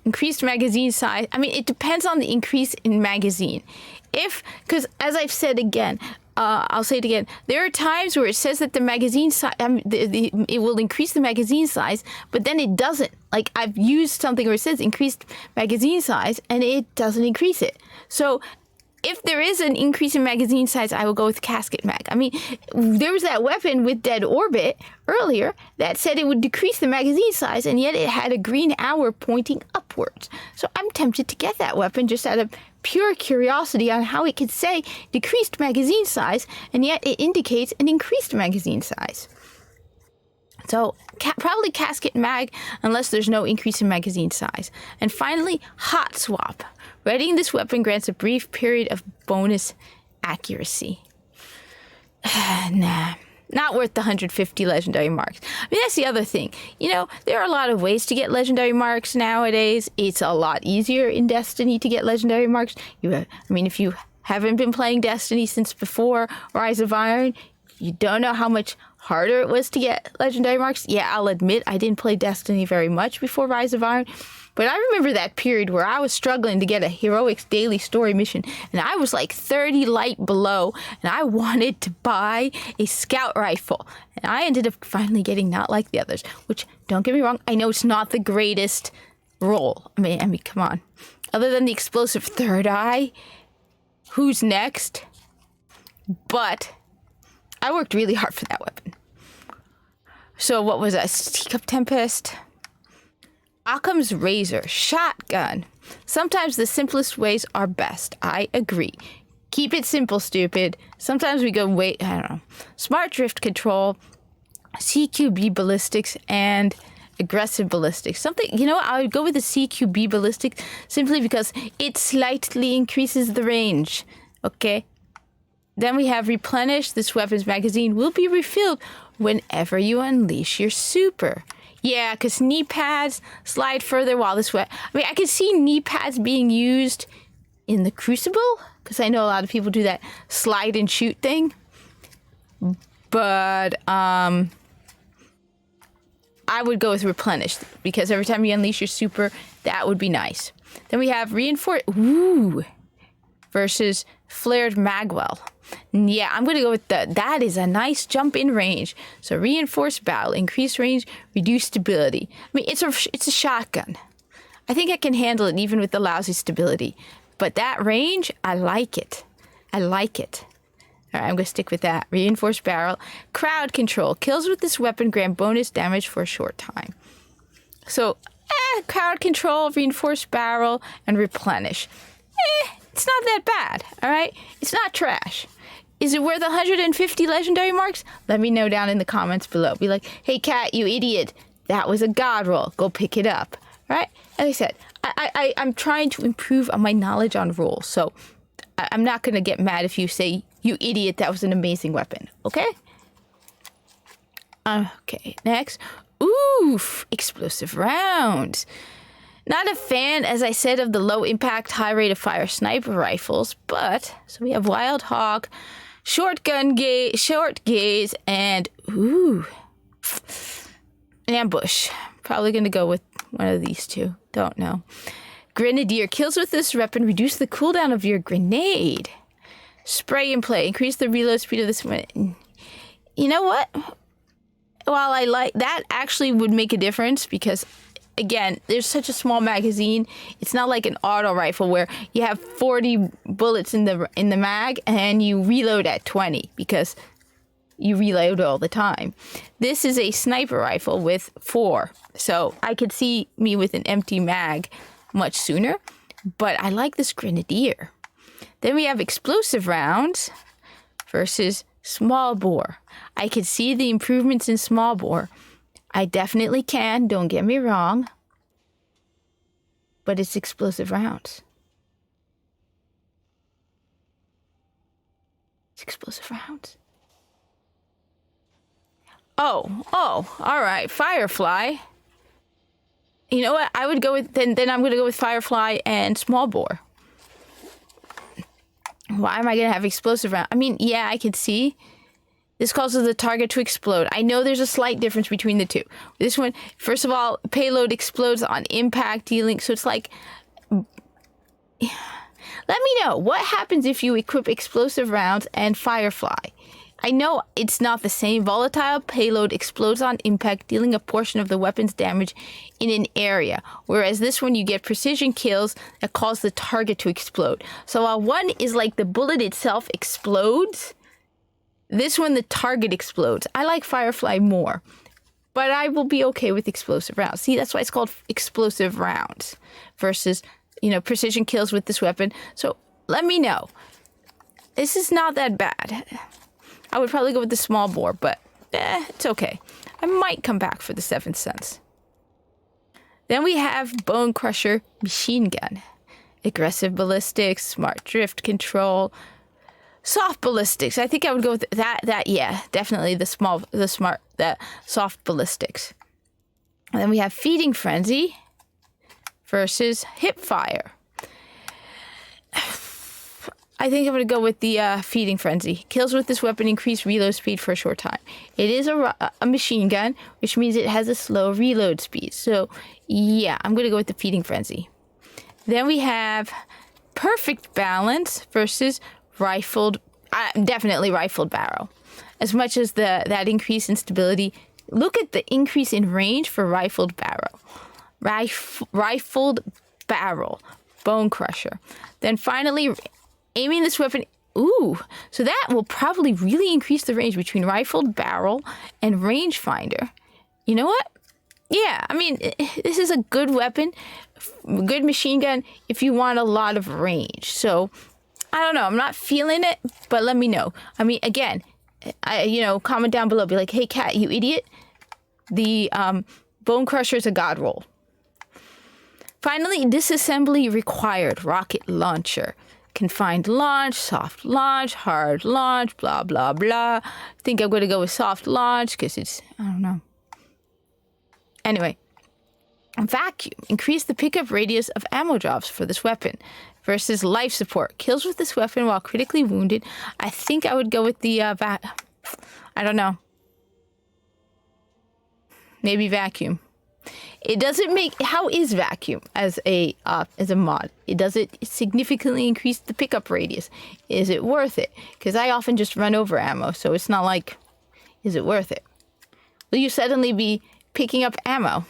Increased magazine size. I mean, it depends on the increase in magazine. Because as I've said again, I'll say it again. There are times where it says that the magazine size, it will increase the magazine size, but then it doesn't. Like, I've used something where it says increased magazine size, and it doesn't increase it. So if there is an increase in magazine size, I will go with casket mag. I mean, there was that weapon with Dead Orbit earlier that said it would decrease the magazine size, and yet it had a green hour pointing upwards. So I'm tempted to get that weapon just out of pure curiosity on how it could say decreased magazine size, and yet it indicates an increased magazine size. So probably casket mag, unless there's no increase in magazine size. And finally, hot swap. Readying this weapon grants a brief period of bonus accuracy. Nah, not worth the 150 legendary marks. I mean, that's the other thing. You know, there are a lot of ways to get legendary marks nowadays. It's a lot easier in Destiny to get legendary marks. If you haven't been playing Destiny since before Rise of Iron, you don't know how much harder it was to get legendary marks. Yeah, I'll admit I didn't play Destiny very much before Rise of Iron, but I remember that period where I was struggling to get a Heroics daily story mission, and I was like 30 light below, and I wanted to buy a scout rifle, and I ended up finally getting Not Like the Others, which, don't get me wrong, I know it's not the greatest role. I mean, come on. Other than the explosive third eye, who's next? But I worked really hard for that weapon. So what was that? Teacup Tempest? Occam's Razor. Shotgun. Sometimes the simplest ways are best. I agree. Keep it simple, stupid. Sometimes we go I don't know. Smart Drift Control, CQB Ballistics, and Aggressive Ballistics. Something, I would go with the CQB Ballistics simply because it slightly increases the range. Okay? Then we have Replenish. This weapon's magazine will be refilled whenever you unleash your super. Yeah, because knee pads slide further while this weapon... I mean, I could see knee pads being used in the Crucible, because I know a lot of people do that slide and shoot thing. But I would go with Replenish, because every time you unleash your super, that would be nice. Then we have Reinforced... Ooh! Versus Flared Magwell. Yeah, I'm going to go with that is a nice jump in range. So Reinforced Battle, increased range, reduced stability. I mean, it's a shotgun. I think I can handle it even with the lousy stability. But that range, I like it. I like it. All right, I'm going to stick with that. Reinforced Barrel. Crowd Control. Kills with this weapon grant bonus damage for a short time. So, Crowd Control, Reinforced Barrel, and Replenish. It's not that bad, all right? It's not trash. Is it worth 150 legendary marks? Let me know down in the comments below. Be like, hey, Cat, you idiot. That was a god roll. Go pick it up, all right? As I said, I'm trying to improve on my knowledge on rolls, so I'm not going to get mad if you say, you idiot, that was an amazing weapon, okay? Okay, next. Oof, explosive rounds. Not a fan, as I said, of the low impact, high rate of fire sniper rifles, but so we have Wild Hawk, short gaze, and ambush. Probably going to go with one of these two. Don't know. Grenadier. Kills with this weapon reduce the cooldown of your grenade. Spray and play. Increase the reload speed of this one. You know what? While I like that, actually would make a difference because, again, there's such a small magazine. It's not like an auto rifle where you have 40 bullets in the mag and you reload at 20 because you reload all the time. This is a sniper rifle with 4. So I could see me with an empty mag much sooner, but I like this Grenadier. Then we have explosive rounds versus small bore. I could see the improvements in small bore. I definitely can, don't get me wrong, but it's explosive rounds. It's explosive rounds. Oh, all right, Firefly. You know what? I would go with then I'm gonna go with Firefly and Small Bore. Why am I gonna have explosive round? I mean, yeah, I could see. This causes the target to explode. I know there's a slight difference between the two. This one, first of all, payload explodes on impact dealing, so it's like. Let me know what happens if you equip explosive rounds and Firefly. I know it's not the same. Volatile payload explodes on impact, dealing a portion of the weapon's damage in an area. Whereas this one, you get precision kills that cause the target to explode. So while one is like the bullet itself explodes, this one, the target explodes. I like Firefly more, but I will be okay with explosive rounds. See, that's why it's called explosive rounds versus, precision kills with this weapon. So let me know. This is not that bad. I would probably go with the Small Bore, but it's okay. I might come back for the 7th Sense. Then we have Bone Crusher Machine Gun. Aggressive ballistics, smart drift control, soft ballistics. I think I would go with that, yeah, definitely the soft ballistics. And then we have Feeding Frenzy versus Hip Fire. I think I'm going to go with the Feeding Frenzy. Kills with this weapon increase reload speed for a short time. It is a machine gun, which means it has a slow reload speed. So, yeah, I'm going to go with the Feeding Frenzy. Then we have Perfect Balance versus definitely Rifled Barrel. As much as that increase in stability, look at the increase in range for Rifled Barrel. Rifled Barrel, Bone Crusher. Then finally, aiming this weapon, so that will probably really increase the range between Rifled Barrel and Rangefinder. You know what? Yeah, I mean, this is a good weapon, good machine gun if you want a lot of range. So, I don't know, I'm not feeling it, but let me know. I mean, again, comment down below, be like, hey, Kat, you idiot. The Bone Crusher is a god roll. Finally, disassembly required rocket launcher. Confined launch, soft launch, hard launch, blah, blah, blah. I think I'm going to go with soft launch because I don't know. Anyway, vacuum. Increase the pickup radius of ammo drops for this weapon versus life support. Kills with this weapon while critically wounded. I think I would go with the I don't know. Maybe vacuum. It doesn't make. How is vacuum as a mod? Does it significantly increase the pickup radius? Is it worth it? Because I often just run over ammo, so it's not like, is it worth it? Will you suddenly be picking up ammo?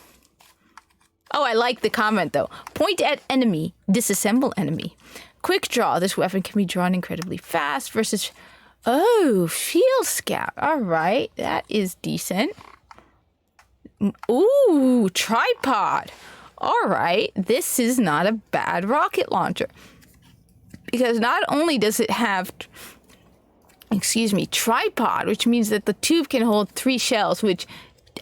Oh, I like the comment though. Point at enemy, disassemble enemy. Quick draw. This weapon can be drawn incredibly fast versus. Oh, Field Scout. All right, that is decent. Ooh, tripod. All right, this is not a bad rocket launcher. Because not only does it have, tripod, which means that the tube can hold 3 shells, which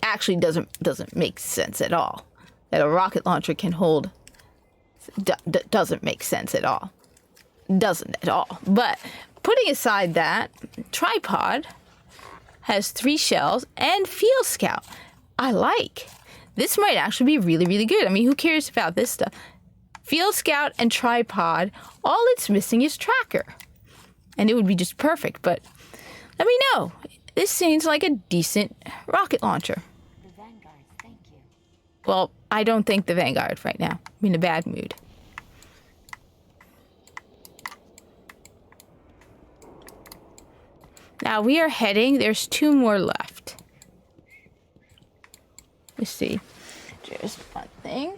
actually doesn't make sense at all. That a rocket launcher can hold doesn't make sense at all. Doesn't at all. But putting aside that, tripod has 3 shells and Field Scout. I like. This might actually be really, really good. I mean, who cares about this stuff? Field Scout and tripod, all it's missing is tracker. And it would be just perfect, but let me know. This seems like a decent rocket launcher. The Vanguard, thank you. Well, I don't think the Vanguard right now. I'm in a bad mood. Now we are heading, there's 2 more left. Let's see. Just one thing.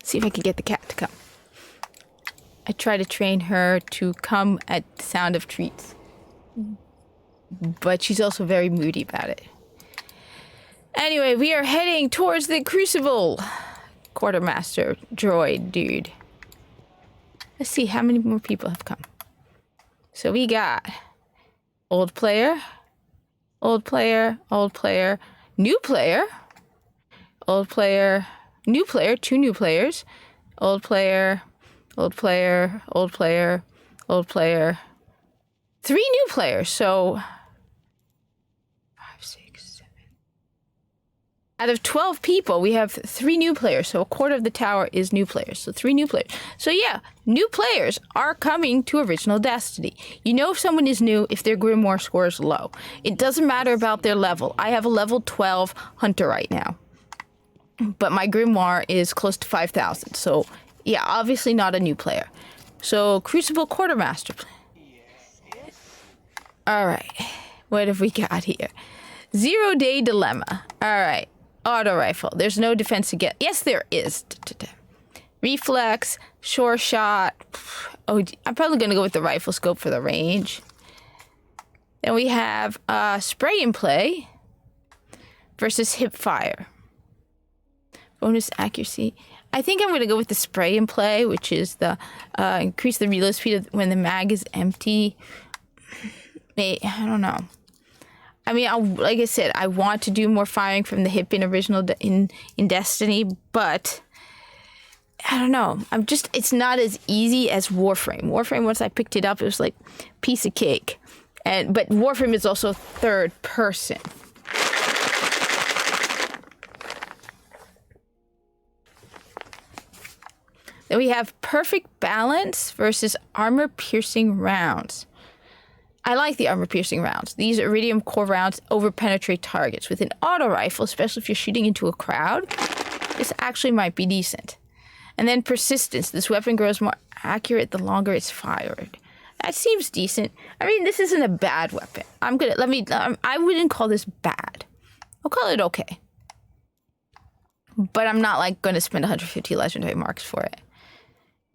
See if I can get the cat to come. I try to train her to come at the sound of treats. But she's also very moody about it. Anyway, we are heading towards the Crucible. Quartermaster droid dude. Let's see how many more people have come. So we got old player, old player, old player, new player, old player, new player, 2 new players, old player, old player, old player, old player, 3 new players. So 5, 6, Out of 12 people, we have 3 new players. So a quarter of the tower is new players. So 3 new players. So yeah, new players are coming to Original Destiny. You know if someone is new if their Grimoire score is low. It doesn't matter about their level. I have a level 12 Hunter right now. But my Grimoire is close to 5,000. So yeah, obviously not a new player. So Crucible Quartermaster. All right. What have we got here? 0 Day Dilemma. All right. Auto rifle. There's no defense against. Yes, there is. Reflex, sure shot. Oh, I'm probably going to go with the rifle scope for the range. Then we have spray and play versus hip fire. Bonus accuracy. I think I'm going to go with the spray and play, which is the increase the reload speed when the mag is empty. I don't know. I mean, like I said, I want to do more firing from the hip in original in Destiny, but I don't know. It's not as easy as Warframe. Warframe, once I picked it up, it was like piece of cake. But Warframe is also third person. Then we have perfect balance versus armor piercing rounds. I like the armor-piercing rounds. These Iridium Core rounds over-penetrate targets. With an auto rifle, especially if you're shooting into a crowd, this actually might be decent. And then persistence. This weapon grows more accurate the longer it's fired. That seems decent. I mean, this isn't a bad weapon. I wouldn't call this bad. I'll call it okay. But I'm not going to spend 150 legendary marks for it.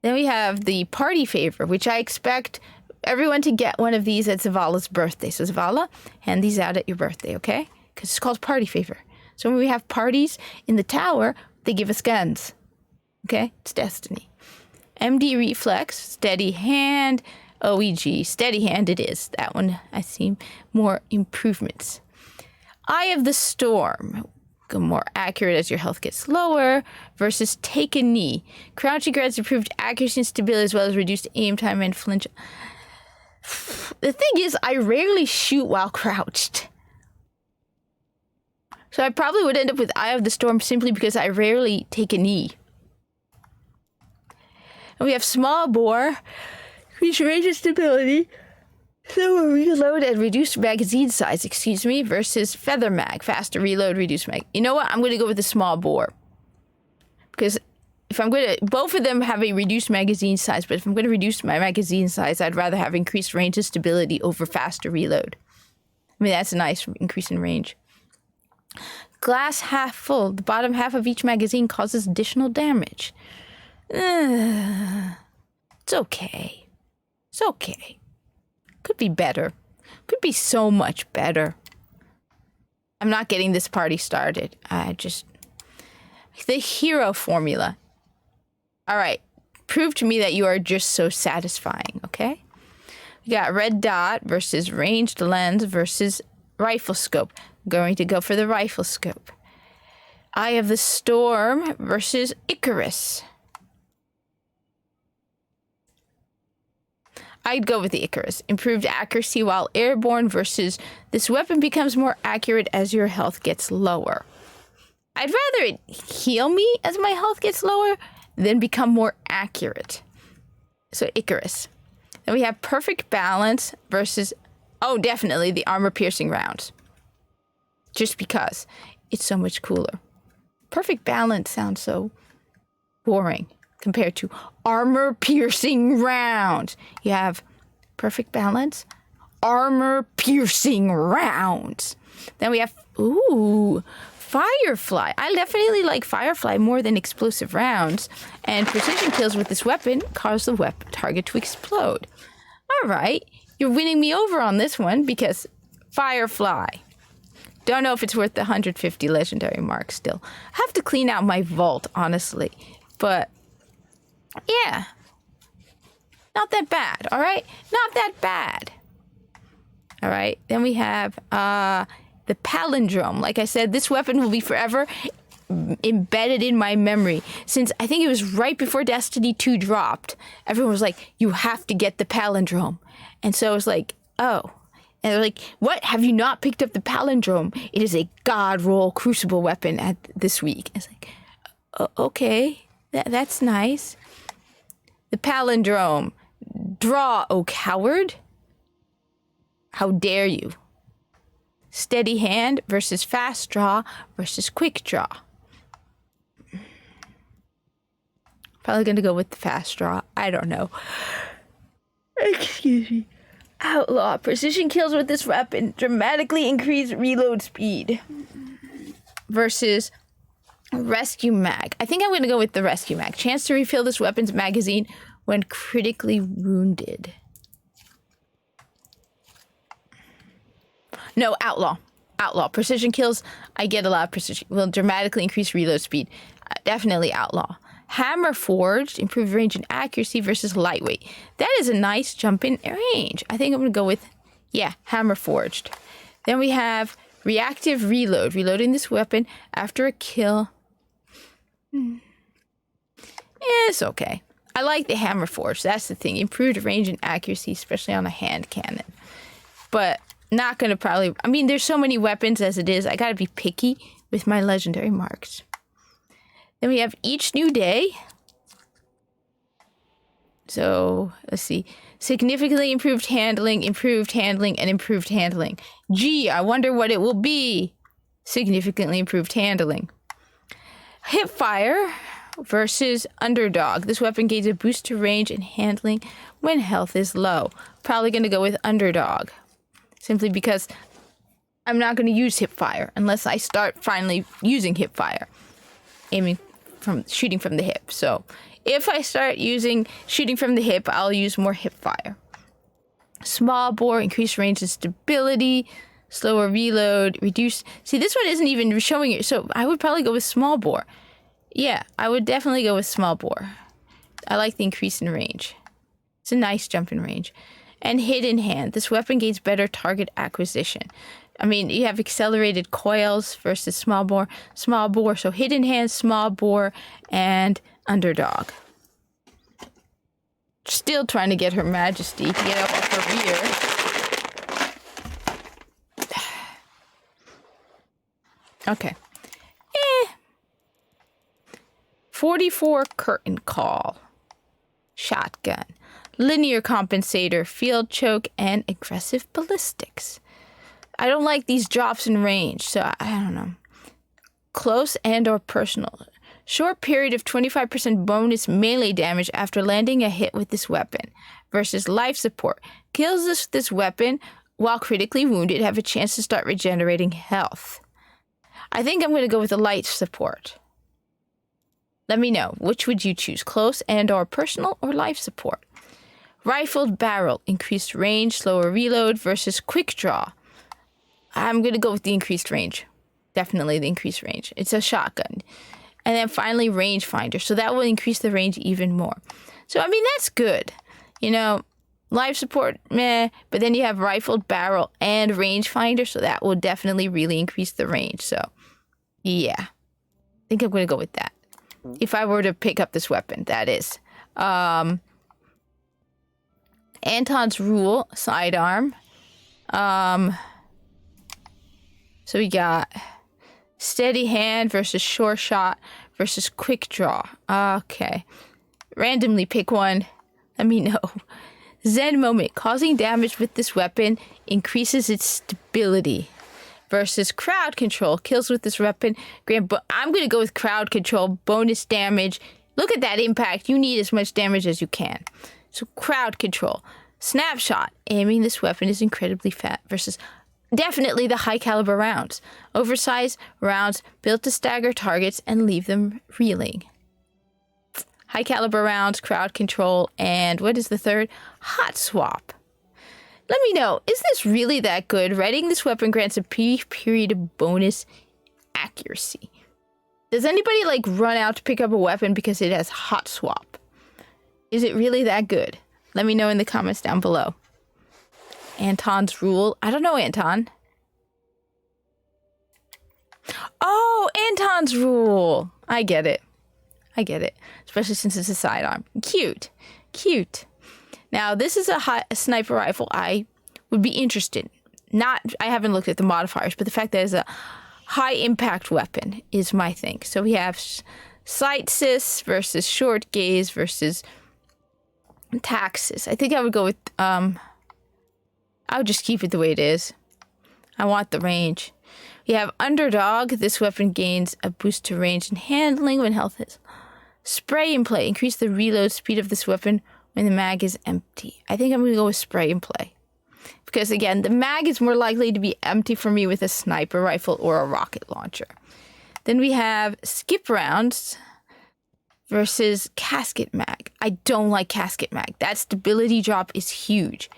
Then we have the party favor, which I expect everyone to get one of these at Zavala's birthday. So Zavala, hand these out at your birthday, okay? Because it's called party favor. So when we have parties in the tower, they give us guns. Okay? It's Destiny. MD Reflex, Steady Hand, OEG, Steady Hand it is. That one, I see more improvements. Eye of the Storm, more accurate as your health gets lower, versus Take a Knee. Crouching grants improved accuracy and stability as well as reduced aim time and flinch. The thing is, I rarely shoot while crouched. So I probably would end up with Eye of the Storm simply because I rarely take a knee. And we have small bore, increased range and stability, slower reload and reduced magazine size, versus feather mag, faster reload, reduced mag. You know what? I'm going to go with the small bore. Because if I'm going to, both of them have a reduced magazine size, but if I'm going to reduce my magazine size, I'd rather have increased range and stability over faster reload. I mean, that's a nice increase in range. Glass half full. The bottom half of each magazine causes additional damage. It's okay. It's okay. Could be better. Could be so much better. I'm not getting this party started. The hero formula. All right. Prove to me that you are just so satisfying, okay? We got red dot versus ranged lens versus rifle scope. I'm going to go for the rifle scope. Eye of the Storm versus Icarus. I'd go with the Icarus. Improved accuracy while airborne versus this weapon becomes more accurate as your health gets lower. I'd rather it heal me as my health gets lower than become more accurate. So Icarus. Then we have perfect balance versus, oh, definitely the armor-piercing rounds. Just because it's so much cooler. Perfect balance sounds so boring compared to armor-piercing rounds. You have perfect balance, armor-piercing rounds. Then we have, Firefly. I definitely like Firefly more than explosive rounds. And precision kills with this weapon cause the target to explode. All right. You're winning me over on this one because Firefly. Don't know if it's worth the 150 legendary marks still. I have to clean out my vault, honestly. But, yeah. Not that bad, all right? Not that bad. All right. Then we have the Palindrome. Like I said, this weapon will be forever embedded in my memory. Since I think it was right before Destiny 2 dropped, everyone was like, you have to get the Palindrome. And so it was like, oh. And they're like, what? Have you not picked up the palindrome? It is a god roll crucible weapon at this week. It's like, okay, that's nice. The palindrome. Draw, O coward. How dare you? Steady hand versus fast draw versus quick draw. Probably going to go with the fast draw. I don't know. Excuse me. Outlaw. Precision kills with this weapon dramatically increase reload speed. Versus rescue mag. I think I'm going to go with the rescue mag. Chance to refill this weapon's magazine when critically wounded. No, outlaw. Outlaw. Precision kills, I get a lot of precision. Will dramatically increase reload speed. Definitely outlaw. Hammer forged, improved range and accuracy versus lightweight. That is a nice jump in range. I think I'm going to go with, yeah, hammer forged. Then we have reactive reload. Reloading this weapon after a kill. It's okay. I like the hammer forged. That's the thing. Improved range and accuracy, especially on a hand cannon. But not going to probably... I mean, there's so many weapons as it is. I got to be picky with my legendary marks. Then we have each new day. So, let's see. Significantly improved handling, and improved handling. Gee, I wonder what it will be. Significantly improved handling. Hipfire versus underdog. This weapon gains a boost to range and handling when health is low. Probably going to go with underdog. Simply because I'm not going to use hipfire unless I start finally using hipfire. Shooting from the hip. So if I start using shooting from the hip, I'll use more hipfire. Small bore, increased range and stability, slower reload, reduce. See, this one isn't even showing it. So I would probably go with small bore. Yeah, I would definitely go with small bore. I like the increase in range. It's a nice jump in range. And hidden hand. This weapon gains better target acquisition. I mean, you have accelerated coils versus small bore. Small bore, so hidden hand, small bore, and underdog. Still trying to get Her Majesty to get up off her rear. Okay. 44 curtain call. Shotgun. Linear compensator, field choke, and aggressive ballistics. I don't like these drops in range, so I don't know. Close and or personal. Short period of 25% bonus melee damage after landing a hit with this weapon. Versus life support. Kills this weapon while critically wounded have a chance to start regenerating health. I think I'm going to go with the life support. Let me know. Which would you choose? Close and or personal or life support? Rifled barrel. Increased range, slower reload versus quick draw. I'm going to go with the increased range. Definitely the increased range. It's a shotgun. And then finally, rangefinder. So that will increase the range even more. So, I mean, that's good. You know, life support, meh. But then you have rifled barrel and rangefinder. So that will definitely really increase the range. So, yeah. I think I'm going to go with that. If I were to pick up this weapon, that is. Anton's Rule, sidearm. So we got steady hand versus sure shot versus quick draw. Okay. Randomly pick one. Let me know. Zen moment. Causing damage with this weapon increases its stability. Versus crowd control. Kills with this weapon. I'm going to go with crowd control. Bonus damage. Look at that impact. You need as much damage as you can. So crowd control. Snapshot. Aiming this weapon is incredibly fat. Versus definitely the high caliber rounds. Oversized rounds built to stagger targets and leave them reeling. High caliber rounds, crowd control, and what is the third? Hot swap. Let me know, is this really that good? Readying this weapon grants a brief period of bonus accuracy. Does anybody run out to pick up a weapon because it has hot swap? Is it really that good? Let me know in the comments down below. Anton's Rule. I don't know, Anton. Oh, Anton's Rule. I get it. Especially since it's a sidearm. Cute. Now, this is a sniper rifle I would be interested in. I haven't looked at the modifiers, but the fact that it's a high impact weapon is my thing. So we have sight sis versus short gaze versus taxis. I think I would go with, I would just keep it the way it is. I want the range. We have underdog. This weapon gains a boost to range and handling when health is. Spray and play. Increase the reload speed of this weapon when the mag is empty. I think I'm going to go with spray and play. Because again, the mag is more likely to be empty for me with a sniper rifle or a rocket launcher. Then we have skip rounds versus casket mag. I don't like casket mag. That stability drop is huge.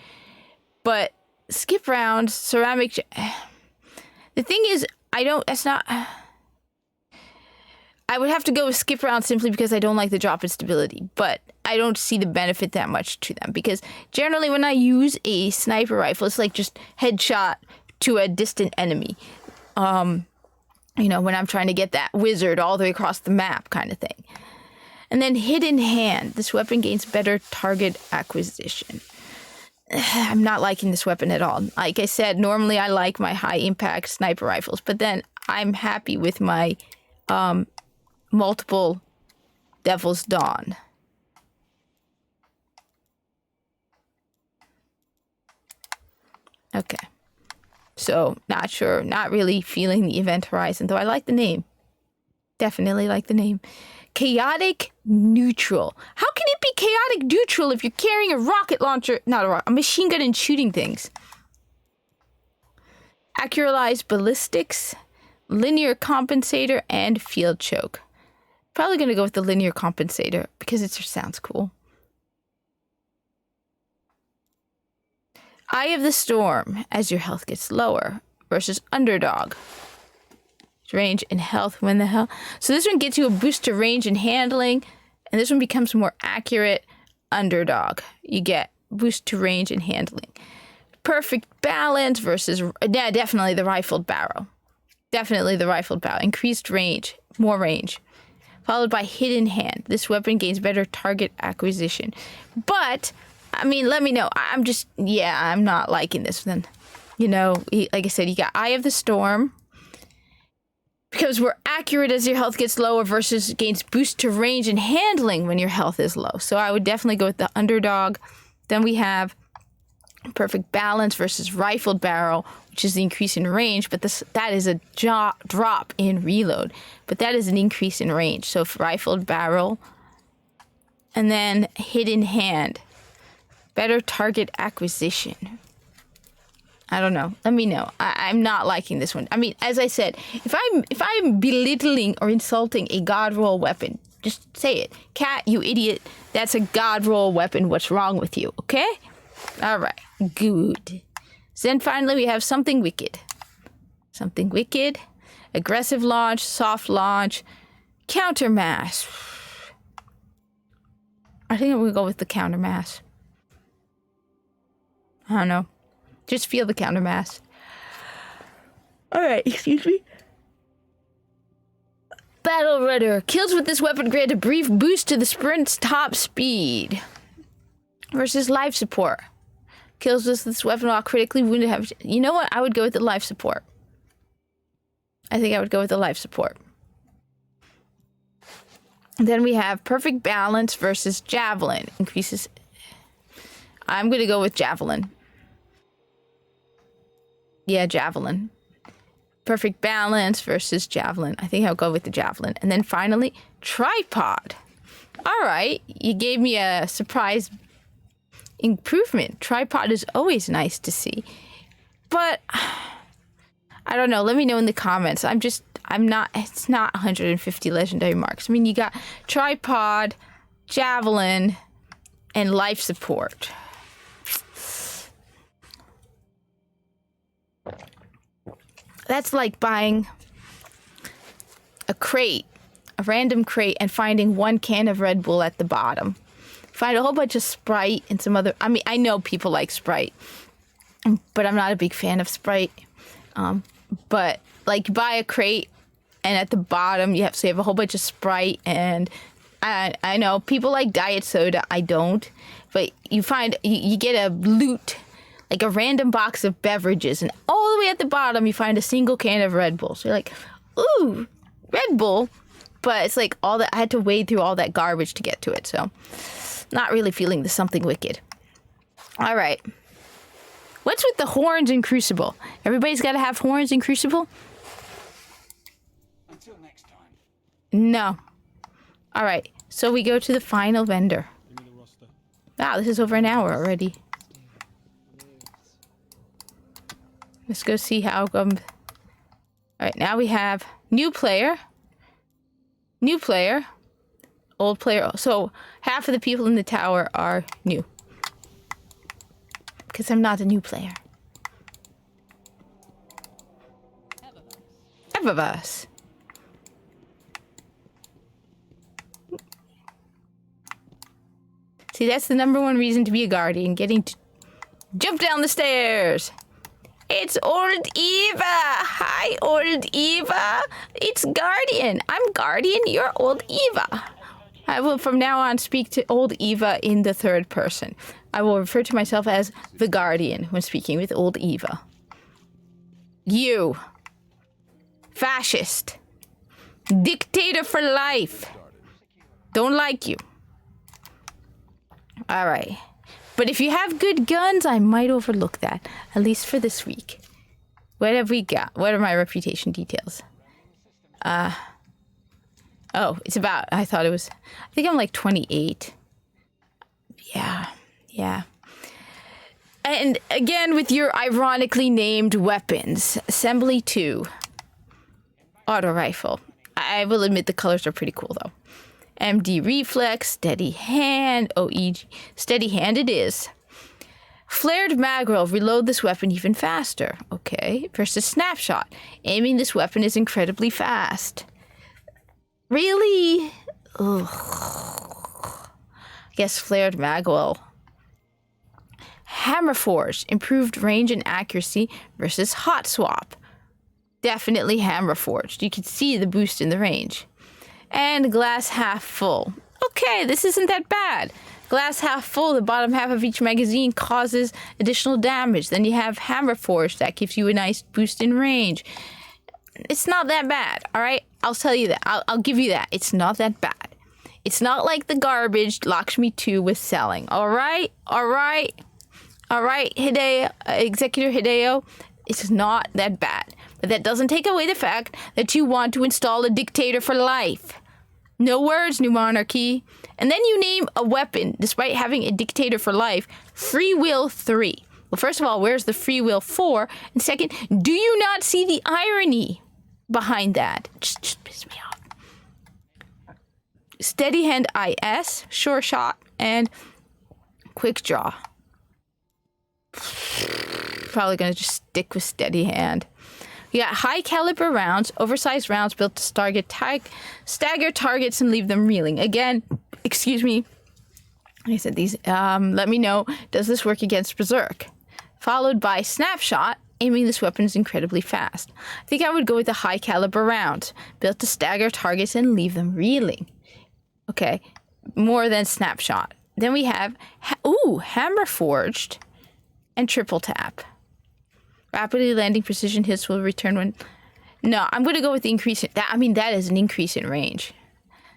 But skip rounds, ceramic... The thing is, I would have to go with skip rounds simply because I don't like the drop in stability. But I don't see the benefit that much to them. Because generally when I use a sniper rifle, it's like just headshot to a distant enemy. When I'm trying to get that wizard all the way across the map kind of thing. And then hidden hand. This weapon gains better target acquisition. I'm not liking this weapon at all. Like I said, normally I like my high impact sniper rifles, but then I'm happy with my multiple Devil's Dawn. Okay. So, not sure. Not really feeling the Event Horizon, though I like the name. Definitely like the name. Chaotic Neutral. How can it be chaotic neutral if you're carrying a rocket launcher? A machine gun and shooting things. Accuralized ballistics, linear compensator, and field choke. Probably going to go with the linear compensator because it just sounds cool. Eye of the Storm, as your health gets lower, versus Underdog. Range and health when the hell. So this one gets you a boost to range and handling, and this one becomes more accurate. Underdog. You get boost to range and handling. Perfect balance versus, yeah, definitely the rifled barrel. Definitely the rifled barrel. Increased range, more range. Followed by hidden hand. This weapon gains better target acquisition. But, I mean, let me know. I'm not liking this one. Like I said, you got Eye of the Storm. Because we're accurate as your health gets lower versus gains boost to range and handling when your health is low. So I would definitely go with the Underdog. Then we have Perfect Balance versus Rifled Barrel, which is the increase in range, but that is a drop in reload. But that is an increase in range. So Rifled Barrel. And then Hidden Hand. Better target acquisition. I don't know. Let me know. I'm not liking this one. I mean, as I said, if I'm belittling or insulting a god roll weapon, just say it. Cat, you idiot. That's a god roll weapon. What's wrong with you? Okay? All right. Good. Then finally we have Something Wicked. Something Wicked. Aggressive launch, soft launch, counter mass. I think I'm going to go with the counter mass. I don't know. Just feel the counter mass. Alright, excuse me. Battle Rudder. Kills with this weapon grant a brief boost to the sprint's top speed. Versus life support. Kills with this weapon while critically wounded. You know what? I would go with the life support. I think I would go with the life support. Then we have Perfect Balance versus Javelin. Increases. I'm going to go with Javelin. Yeah, Javelin. Perfect Balance versus Javelin. I think I'll go with the Javelin. And then finally, Tripod. All right. You gave me a surprise improvement. Tripod is always nice to see. But, I don't know. Let me know in the comments. It's not 150 legendary marks. I mean, you got Tripod, Javelin, and life support. That's like buying a crate, a random crate, and finding one can of Red Bull at the bottom. Find a whole bunch of Sprite and some other... I mean, I know people like Sprite, but I'm not a big fan of Sprite. But, like, buy a crate, and at the bottom, you have a whole bunch of Sprite, and I know people like diet soda. I don't. But you get a loot like a random box of beverages, and all the way at the bottom you find a single can of Red Bull. So you're like, ooh, Red Bull, but it's like all that I had to wade through all that garbage to get to it. So not really feeling the something wicked. All right. What's with the horns in Crucible? Everybody's got to have horns in Crucible? Until next time. No. All right. So we go to the final vendor. Give me the roster. Wow, this is over an hour already. Let's go see how come. All right, now we have new player, old player. So half of the people in the tower are new. Because I'm not a new player. Eververse. See, that's the number one reason to be a guardian, getting to jump down the stairs. It's old Eva. Hi, old Eva. It's Guardian. I'm Guardian. You're old Eva. I will from now on speak to old Eva in the third person. I will refer to myself as the Guardian when speaking with old Eva. You. Fascist. Dictator for life. Don't like you. All right. But if you have good guns, I might overlook that, at least for this week. What have we got? What are my reputation details? Oh, it's about, I thought it was, I think I'm like 28. Yeah. And again, with your ironically named weapons, Assembly 2, auto rifle. I will admit the colors are pretty cool though. MD reflex, steady hand, OEG, steady hand it is. Flared magwell, reload this weapon even faster. Okay, versus snapshot. Aiming this weapon is incredibly fast. Really? Ugh. I guess flared magwell. Hammerforged, improved range and accuracy versus hot swap. Definitely hammerforged. You can see the boost in the range. And glass half full. Okay, this isn't that bad. Glass half full, the bottom half of each magazine causes additional damage. Then you have hammer forged, that gives you a nice boost in range. It's not that bad, all right? I'll tell you that. I'll give you that. It's not that bad. It's not like the garbage Lakshmi 2 was selling, all right? All right, Hideo, Executor Hideo, it's not that bad. But that doesn't take away the fact that you want to install a dictator for life. No words, New Monarchy. And then you name a weapon, despite having a dictator for life, Free Will 3. Well, first of all, where's the Free Will 4? And second, do you not see the irony behind that? Just piss me off. Steady Hand IS, Sure Shot, and Quick Draw. Probably gonna just stick with Steady Hand. We got high caliber rounds, oversized rounds built to stagger targets and leave them reeling. Again, excuse me. I said these. Let me know. Does this work against Berserk? Followed by snapshot. Aiming this weapon is incredibly fast. I think I would go with the high caliber rounds built to stagger targets and leave them reeling. Okay, more than snapshot. Then we have hammer forged and triple tap. Rapidly landing precision hits will return when... No, I'm going to go with the increase in... that is an increase in range.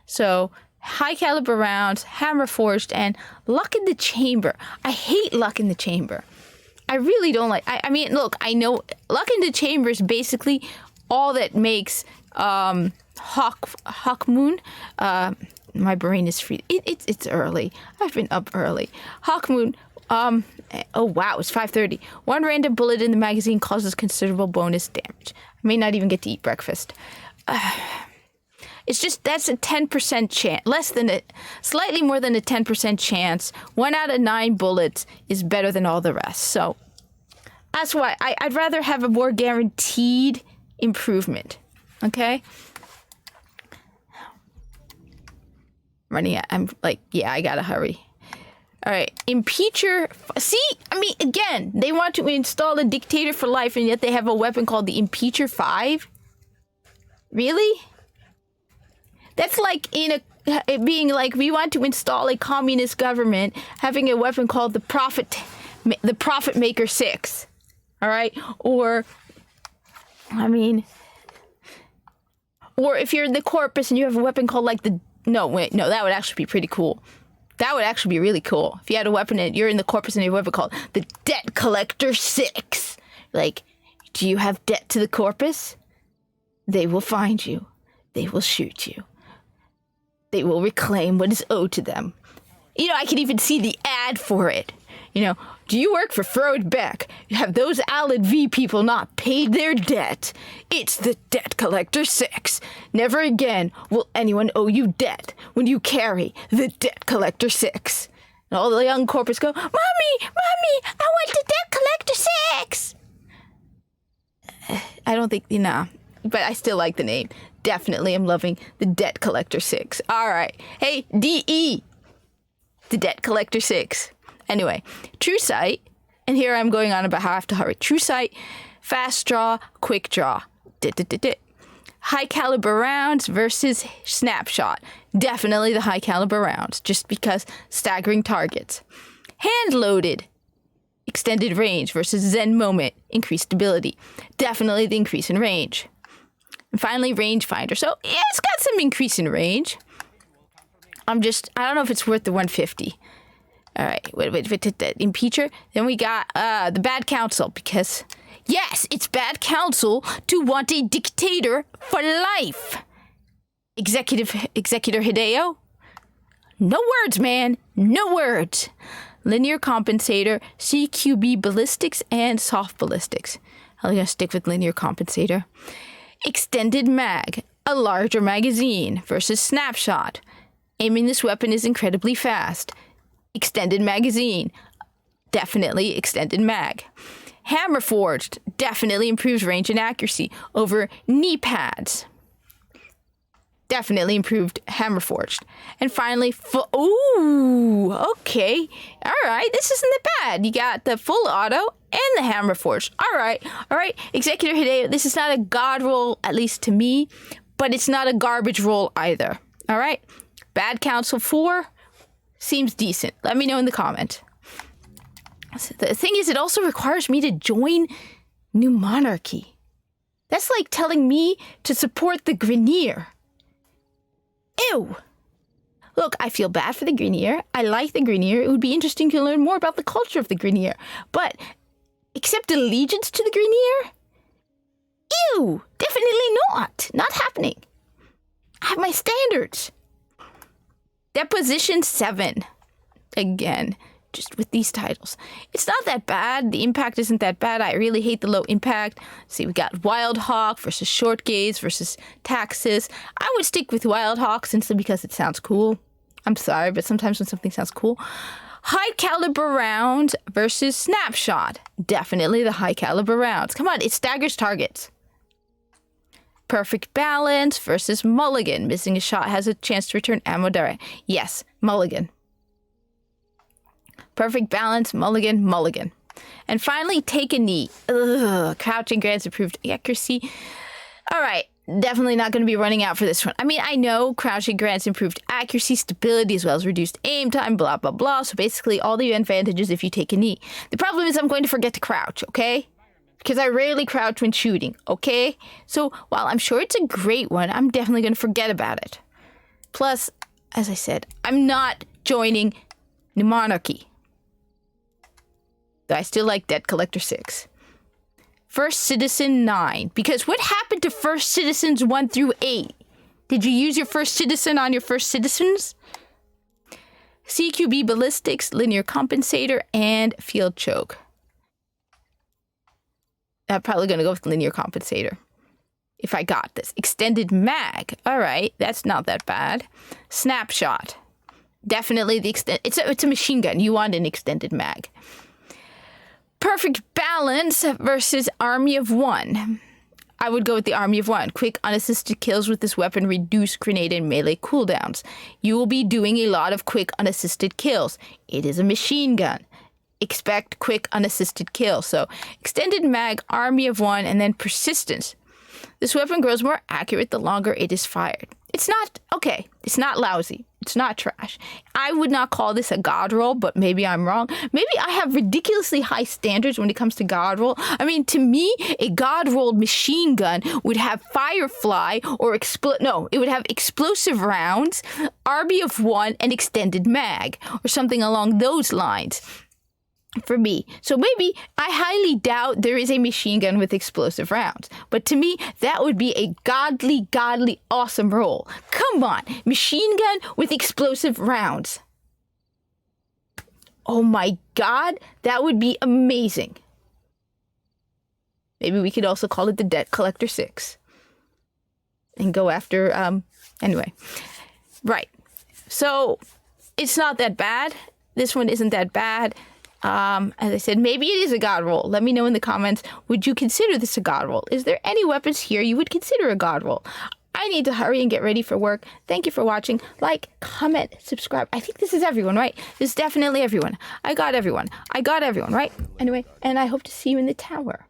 So, high caliber rounds, hammer forged, and luck in the chamber. I hate luck in the chamber. I really don't like... look, I know luck in the chamber is basically all that makes Hawk Moon... my brain is free. It's early. I've been up early. Hawk Moon... oh wow, it's 5:30. One random bullet in the magazine causes considerable bonus damage. I may not even get to eat breakfast. It's just, that's a 10% chance, slightly more than a 10% chance. 1 out of 9 bullets is better than all the rest. So that's why I'd rather have a more guaranteed improvement. Okay? Running out. I'm like, yeah, I gotta hurry. All right, Impeacher. See, again, they want to install a dictator for life, and yet they have a weapon called the Impeacher 5. Really? That's like it being like we want to install a communist government, having a weapon called the Prophet the Profit Maker 6. All right? Or if you're in the Corpus and you have a weapon called like no, that would actually be pretty cool. That would actually be really cool. If you had a weapon and you're in the Corpus and you have a weapon called the Debt Collector 6. Like, do you have debt to the Corpus? They will find you. They will shoot you. They will reclaim what is owed to them. You know, I can even see the ad for it. You know, do you work for Frode Beck? Have those Alad V people not paid their debt? It's the Debt Collector 6. Never again will anyone owe you debt when you carry the Debt Collector 6. And all the young Corpus go, Mommy, I want the Debt Collector 6. I don't think, but I still like the name. Definitely am loving the Debt Collector 6. All right. Hey, DE, the Debt Collector 6. Anyway, True Sight, and here I'm going on about how I have to hurry. True Sight, Fast Draw, Quick Draw. High Caliber Rounds versus Snapshot. Definitely the High Caliber Rounds, just because staggering targets. Hand Loaded, Extended Range versus Zen Moment, increased stability. Definitely the increase in range. And finally, Rangefinder. So, yeah, it's got some increase in range. I don't know if it's worth the 150. All right, wait, Impeacher. Then we got the Bad Council, because, yes, it's Bad Council to want a dictator for life. Executor Hideo? No words, man. No words. Linear Compensator, CQB Ballistics, and Soft Ballistics. I'm going to stick with Linear Compensator. Extended Mag, a larger magazine, versus Snapshot. Aiming this weapon is incredibly fast. Extended magazine, definitely extended mag. Hammer Forged, definitely improves range and accuracy over knee pads. Definitely improved Hammer Forged. And finally, ooh, okay. All right, this isn't that bad. You got the full auto and the Hammer Forged. All right. Executor Hideo, this is not a god roll, at least to me, but it's not a garbage roll either. All right. Bad Council 4 seems decent. Let me know in the comment. The thing is, it also requires me to join New Monarchy. That's like telling me to support the Grineer. Ew. Look, I feel bad for the Grineer. I like the Grineer. It would be interesting to learn more about the culture of the Grineer. But accept allegiance to the Grineer? Ew. Definitely not. Not happening. I have my standards. Deposition 7. Again, just with these titles. It's not that bad. The impact isn't that bad. I really hate the low impact. See, we got Wild Hawk versus Short Gaze versus Taxis. I would stick with Wild Hawk simply because it sounds cool. I'm sorry, but sometimes when something sounds cool. High Caliber Rounds versus Snapshot. Definitely the High Caliber Rounds. Come on, it staggers targets. Perfect Balance versus Mulligan. Missing a shot has a chance to return ammo direct. Yes, Mulligan. Perfect Balance, Mulligan. And finally, Take a Knee. Ugh, crouching grants improved accuracy. All right, definitely not going to be running out for this one. I mean, I know crouching grants improved accuracy, stability, as well as reduced aim time, blah, blah, blah. So basically, all the advantages if you take a knee. The problem is I'm going to forget to crouch, okay? Because I rarely crouch when shooting, okay? So while I'm sure it's a great one, I'm definitely going to forget about it. Plus, as I said, I'm not joining New Monarchy. Though I still like Debt Collector 6. First Citizen 9. Because what happened to First Citizens 1 through 8? Did you use your First Citizen on your First Citizens? CQB Ballistics, Linear Compensator, and Field Choke. I'm probably going to go with Linear Compensator. If I got this. Extended Mag. All right, that's not that bad. Snapshot. Definitely the it's a machine gun. You want an extended mag. Perfect Balance versus Army of One. I would go with the Army of One. Quick unassisted kills with this weapon reduce grenade and melee cooldowns. You will be doing a lot of quick unassisted kills. It is a machine gun. Expect quick unassisted kills. So extended mag, Army of One, and then persistence. This weapon grows more accurate the longer it is fired. It's not, okay, it's not lousy. It's not trash. I would not call this a god roll, but maybe I'm wrong. Maybe I have ridiculously high standards when it comes to god roll. I mean, to me, a god rolled machine gun would have Firefly or it would have explosive rounds, RB of 1, and extended mag, or something along those lines. For me. So maybe I highly doubt there is a machine gun with explosive rounds. But to me, that would be a godly, awesome roll. Come on, machine gun with explosive rounds. Oh my god, that would be amazing. Maybe we could also call it the Debt Collector 6. And go after, anyway. Right. So, it's not that bad. This one isn't that bad. As I said, maybe it is a god roll. Let me know in the comments. Would you consider this a god roll? Is there any weapons here you would consider a god roll? I need to hurry and get ready for work. Thank you for watching. Like, comment, subscribe. I think this is everyone, right? This is definitely everyone. I got everyone, right? Anyway, and I hope to see you in the tower.